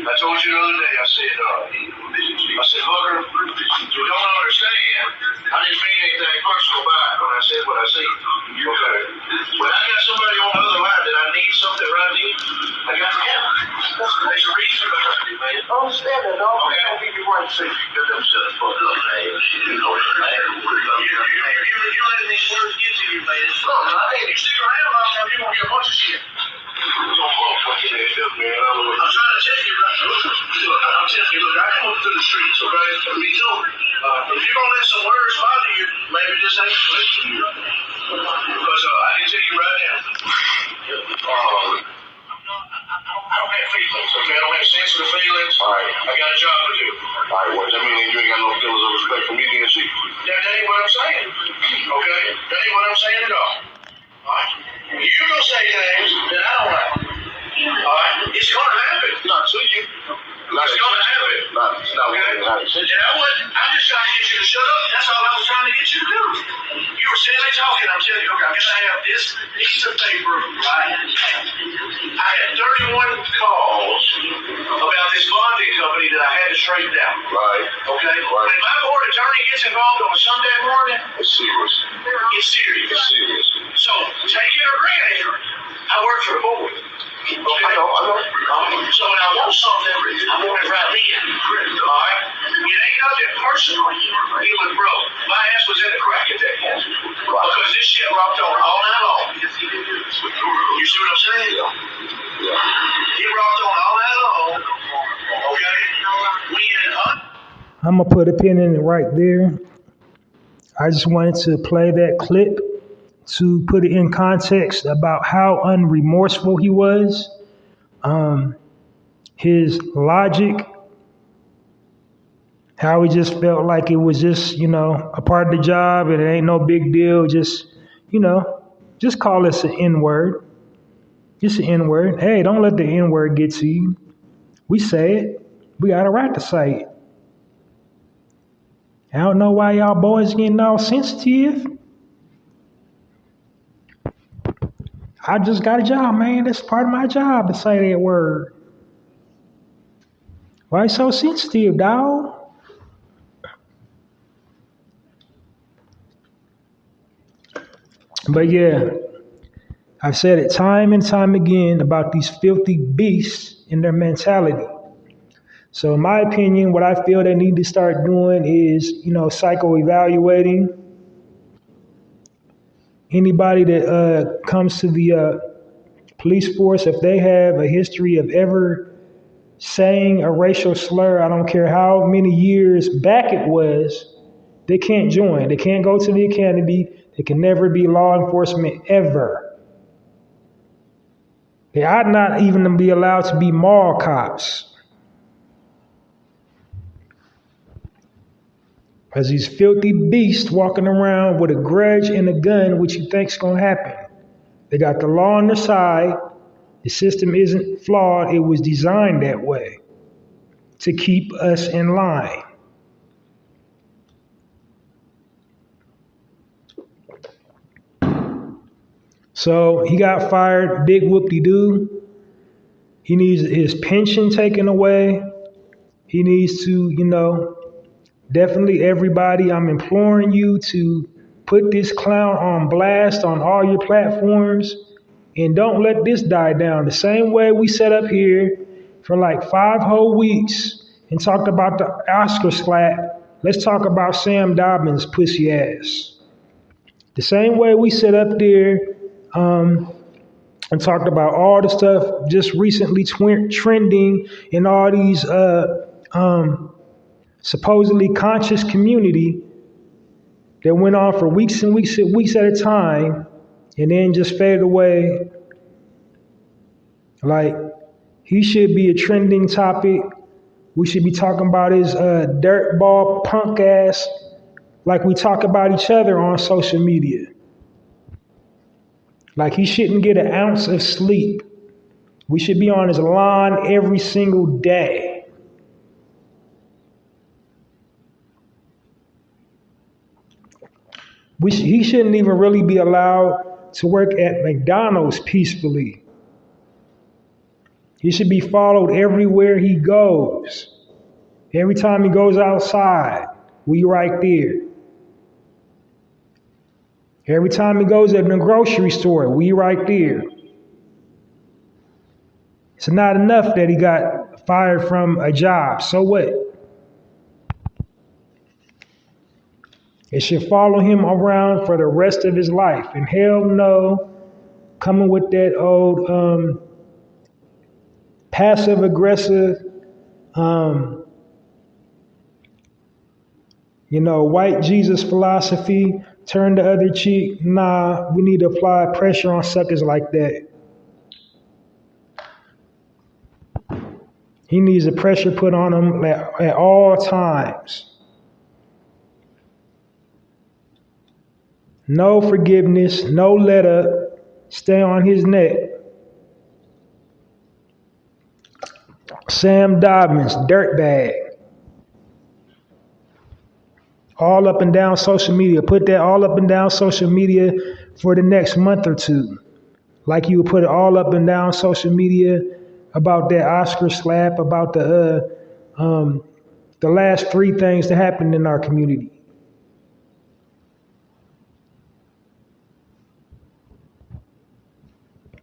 I told you the other day, I said, Hooker, you don't understand. I didn't mean anything personal by it when I said what I said. Okay. When I got somebody on the other line that I need something right then, I got to have it. There's a reason behind it, man. I understand that, dog. Okay. wife say, let them shut the fuck up, man. You know, you letting these words get to you, man. Look, I think if you stick around long enough, you're going to get a bunch of shit. I'm trying to tell you, look, I'm telling you, look, I come up through the streets, okay? Me too. If you're going to let some words bother you, maybe this ain't the place for you. Because I can tell you right now, I don't have feelings, okay? I don't have sensitive feelings. All right. I got a job to do. All right, what that mean? You ain't got no feelings of respect for me, DNC? That ain't what I'm saying, okay? That ain't what I'm saying at all. All right? You're going to say things that I don't like. All right? It's going to happen. Not to you. It's going to happen. It's not okay? I'm just trying to get you to shut up. That's all I was trying to get you to do. You were silly talking. I'm telling you, okay, I'm going to have this piece of paper, right? I had 31 calls about this bonding company that I had to straighten out. Right. Okay? Right. When my board attorney gets involved on a Sunday morning, it's serious. It's serious. It's serious. So, take it or grant it. I work for the board. Okay. I know. So when I want something, I want it right then. Alright? It ain't nothing personal. He was broke. My ass was in the crack at that point. Because this shit rocked on all night long. You see what I'm saying? Yeah. He rocked on all night long. Okay? I'm going to put a pin in it right there. I just wanted to play that clip to put it in context about how unremorseful he was. His logic, how he just felt like it was just, a part of the job and it ain't no big deal. Just, just call this an N-word. Just an N-word. Hey, don't let the N-word get to you. We say it. We got a right to say it. I don't know why y'all boys getting all sensitive. I just got a job, man. That's part of my job to say that word. Why you so sensitive, dawg? But yeah, I've said it time and time again about these filthy beasts and their mentality. So in my opinion, what I feel they need to start doing is, psycho-evaluating anybody that comes to the police force. If they have a history of ever saying a racial slur, I don't care how many years back it was, they can't join. They can't go to the academy. They can never be law enforcement ever. They ought not even be allowed to be mall cops. Because these filthy beasts walking around with a grudge and a gun, which you think's going to happen. They got the law on their side. The system isn't flawed. It was designed that way to keep us in line. So he got fired, big whoop-de-doo. He needs his pension taken away. He needs to, definitely everybody, I'm imploring you to put this clown on blast on all your platforms and don't let this die down. The same way we sat up here for like 5 whole weeks and talked about the Oscar slap, let's talk about Sam Dobbins' pussy ass. The same way we sat up there and talked about all the stuff just recently trending in all these supposedly conscious community that went on for weeks and weeks and weeks at a time and then just faded away. Like, he should be a trending topic. We should be talking about his dirtball punk ass like we talk about each other on social media. Like, he shouldn't get an ounce of sleep. We should be on his lawn every single day. He shouldn't even really be allowed to work at McDonald's peacefully. He should be followed everywhere he goes. Every time he goes outside, we right there. Every time he goes to the grocery store, we right there. It's not enough that he got fired from a job. So what? It should follow him around for the rest of his life. And hell no, coming with that old passive aggressive, white Jesus philosophy, turn the other cheek. Nah, we need to apply pressure on suckers like that. He needs the pressure put on him at all times. No forgiveness, no let up, stay on his neck. Sam Dobbins, dirtbag. All up and down social media. Put that all up and down social media for the next month or two. Like you would put it all up and down social media about that Oscar slap, about the last 3 things that happened in our community.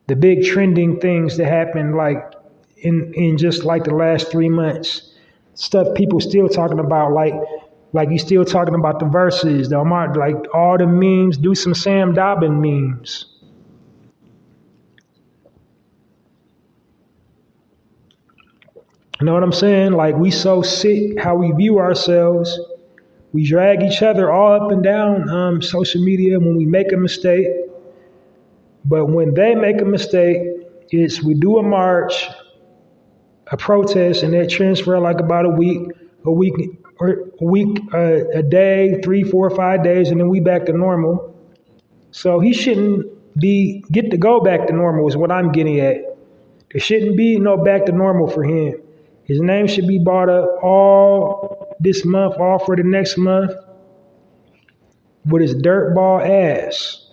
The big trending things that happened like in just like the last 3 months. Stuff people still talking about, like you still talking about the verses, like all the memes, do some Sam Dobbin memes. You know what I'm saying? Like, we so sick how we view ourselves. We drag each other all up and down social media when we make a mistake. But when they make a mistake, we do a march, a protest, and that transfer like about a day, 3, 4, 5 days, and then we back to normal. So he shouldn't get to go back to normal is what I'm getting at. There shouldn't be no back to normal for him. His name should be brought up all this month, all for the next month, with his dirtball ass.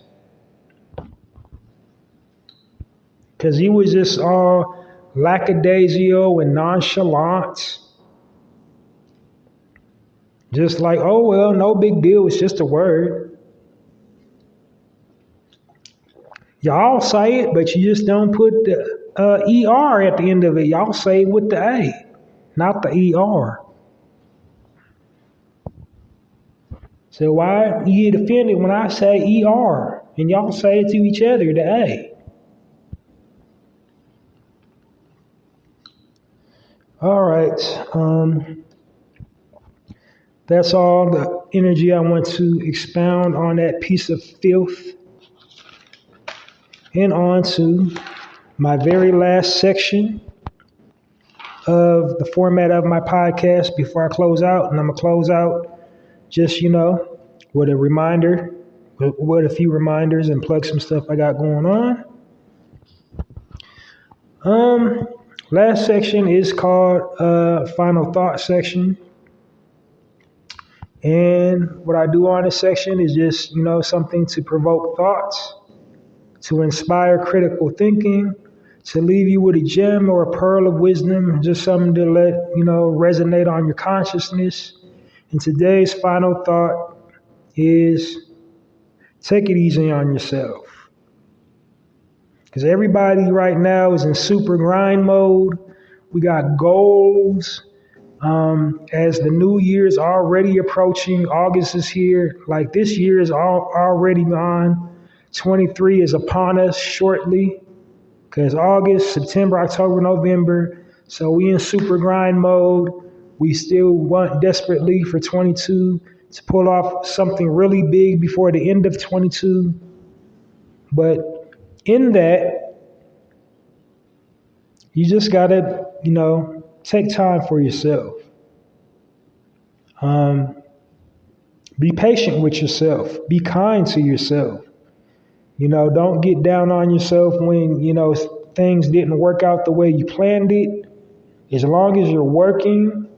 Because he was just all lackadaisical and nonchalant. Just like, oh, well, no big deal. It's just a word. Y'all say it, but you just don't put the ER at the end of it. Y'all say it with the A, not the ER. So why you get offended when I say ER and y'all say it to each other, the A? All right. That's all the energy I want to expound on that piece of filth. And on to my very last section of the format of my podcast before I close out. And I'm going to close out just, with a reminder, with a few reminders and plug some stuff I got going on. Last section is called Final Thought section. And what I do on this section is just, something to provoke thoughts, to inspire critical thinking, to leave you with a gem or a pearl of wisdom, just something to let, resonate on your consciousness. And today's final thought is take it easy on yourself. Because everybody right now is in super grind mode. We got goals. As the new year is already approaching, August is here. Like, this year is already gone. 23 is upon us shortly. Because August, September, October, November. So we in super grind mode. We still want desperately for 22 to pull off something really big before the end of 22. But in that, you just gotta, take time for yourself. Be patient with yourself. Be kind to yourself. Don't get down on yourself when, things didn't work out the way you planned it. As long as you're working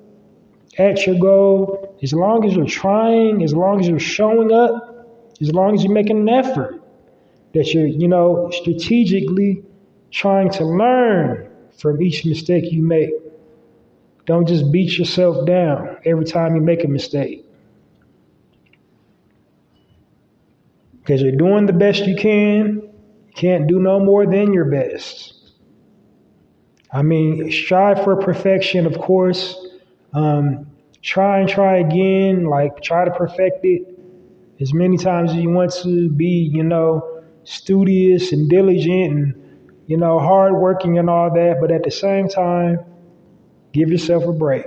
at your goal, as long as you're trying, as long as you're showing up, as long as you're making an effort, that you're, strategically trying to learn from each mistake you make. Don't just beat yourself down every time you make a mistake. Because you're doing the best you can. You can't do no more than your best. I mean, strive for perfection, of course. Try and try again, try to perfect it. as many times as you want to be, studious and diligent and, hardworking and all that. But at the same time, give yourself a break.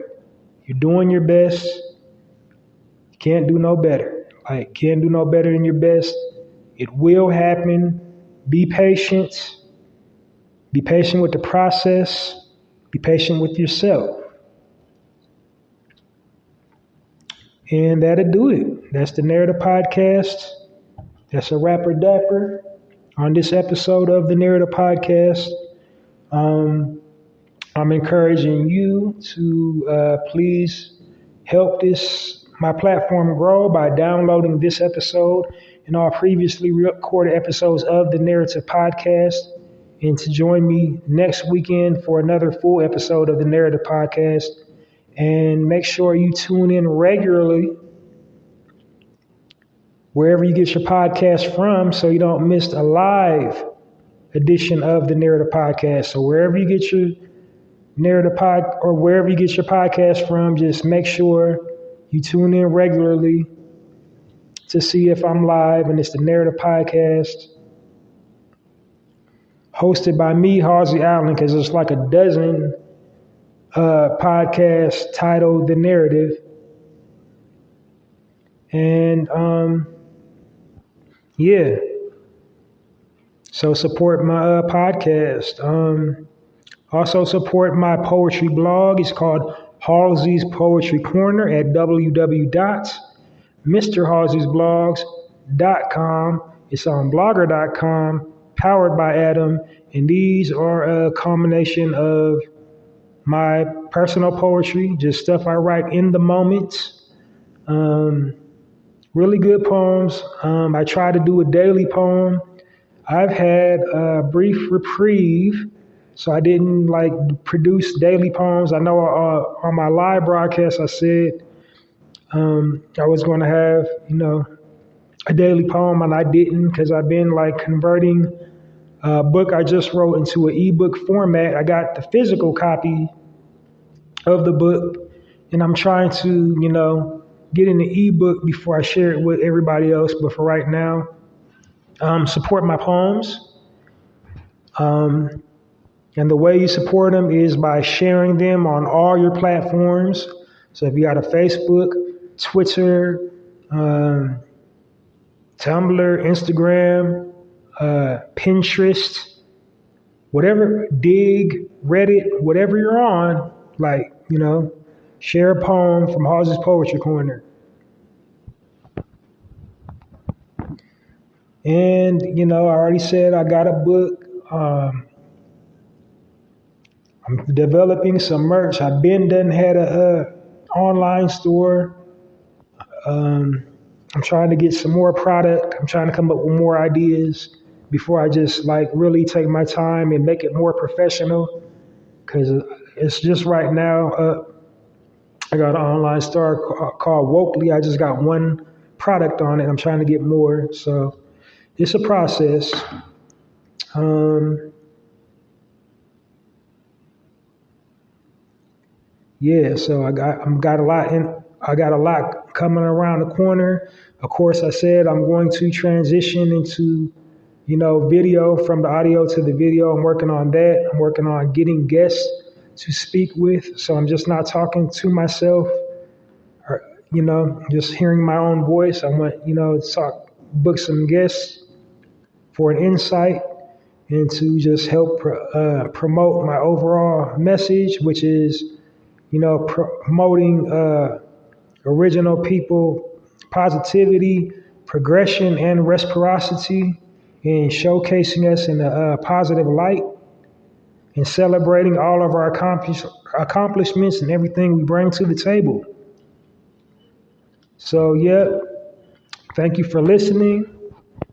You're doing your best. You can't do no better. Can't do no better than your best. It will happen. Be patient. Be patient with the process. Be patient with yourself. And that'll do it. That's the Narrative Podcast. That's a Rapper Dapper on this episode of the Narrative Podcast. I'm encouraging you to please help my platform grow by downloading this episode and all previously recorded episodes of the Narrative Podcast, and to join me next weekend for another full episode of the Narrative Podcast. And make sure you tune in regularly wherever you get your podcast from so you don't miss a live edition of the Narrative Podcast. So wherever you get your wherever you get your podcast from, just make sure you tune in regularly to see if I'm live. And it's the Narrative Podcast, hosted by me, Halsey Allen, because there's like a dozen podcasts titled The Narrative. And so support my podcast. Also support my poetry blog. It's called Halsey's Poetry Corner at www.mrhalseysblogs.com. It's on blogger.com, powered by Adam. And these are a combination of my personal poetry, just stuff I write in the moment. Really good poems. I try to do a daily poem. I've had a brief reprieve, so I didn't produce daily poems. I know on my live broadcast I said I was going to have, a daily poem, and I didn't, because I've been converting a book I just wrote into an ebook format. I got the physical copy of the book, and I'm trying to, get in the ebook before I share it with everybody else. But for right now, support my poems. And the way you support them is by sharing them on all your platforms. So if you got a Facebook, Twitter, Tumblr, Instagram, Pinterest, whatever, Dig, Reddit, whatever you're on, share a poem from Halsey's Poetry Corner. And, I already said I got a book. I'm developing some merch. I've been done had a online store. I'm trying to get some more product. I'm trying to come up with more ideas before I just really take my time and make it more professional. Because it's just right now, I got an online store called Wokely. I just got one product on it. I'm trying to get more. So it's a process. So I got a lot coming around the corner. Of course, I said I'm going to transition into, video, from the audio to the video. I'm working on that. I'm working on getting guests to speak with. So I'm just not talking to myself or, just hearing my own voice. I want, to book some guests for an insight and to just help promote my overall message, which is, promoting original people, positivity, progression, and reciprocity, and showcasing us in a positive light, and celebrating all of our accomplishments and everything we bring to the table. So, thank you for listening.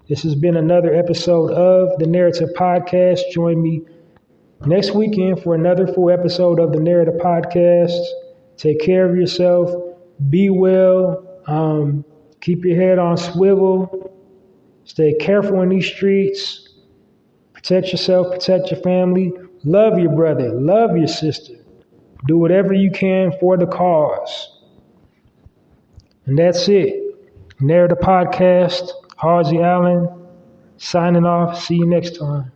This has been another episode of the Narrative Podcast. Join me next weekend for another full episode of the Narrative Podcast. Take care of yourself. Be well. Keep your head on swivel. Stay careful in these streets. Protect yourself. Protect your family. Love your brother. Love your sister. Do whatever you can for the cause. And that's it. Narrative Podcast, Halsey Allen, signing off. See you next time.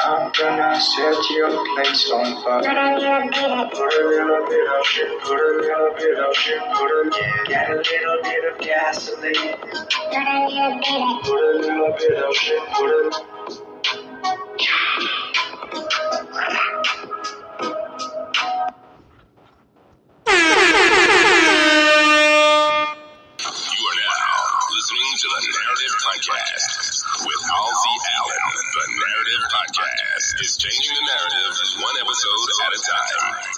I'm gonna set your place on fire. Put a little bit of shit, put a little bit of shit, get a little bit of gasoline. Put a little bit of shit, You are now listening to the Narrative Podcast with Halsey Allen. The Narrative Podcast is changing the narrative one episode at a time.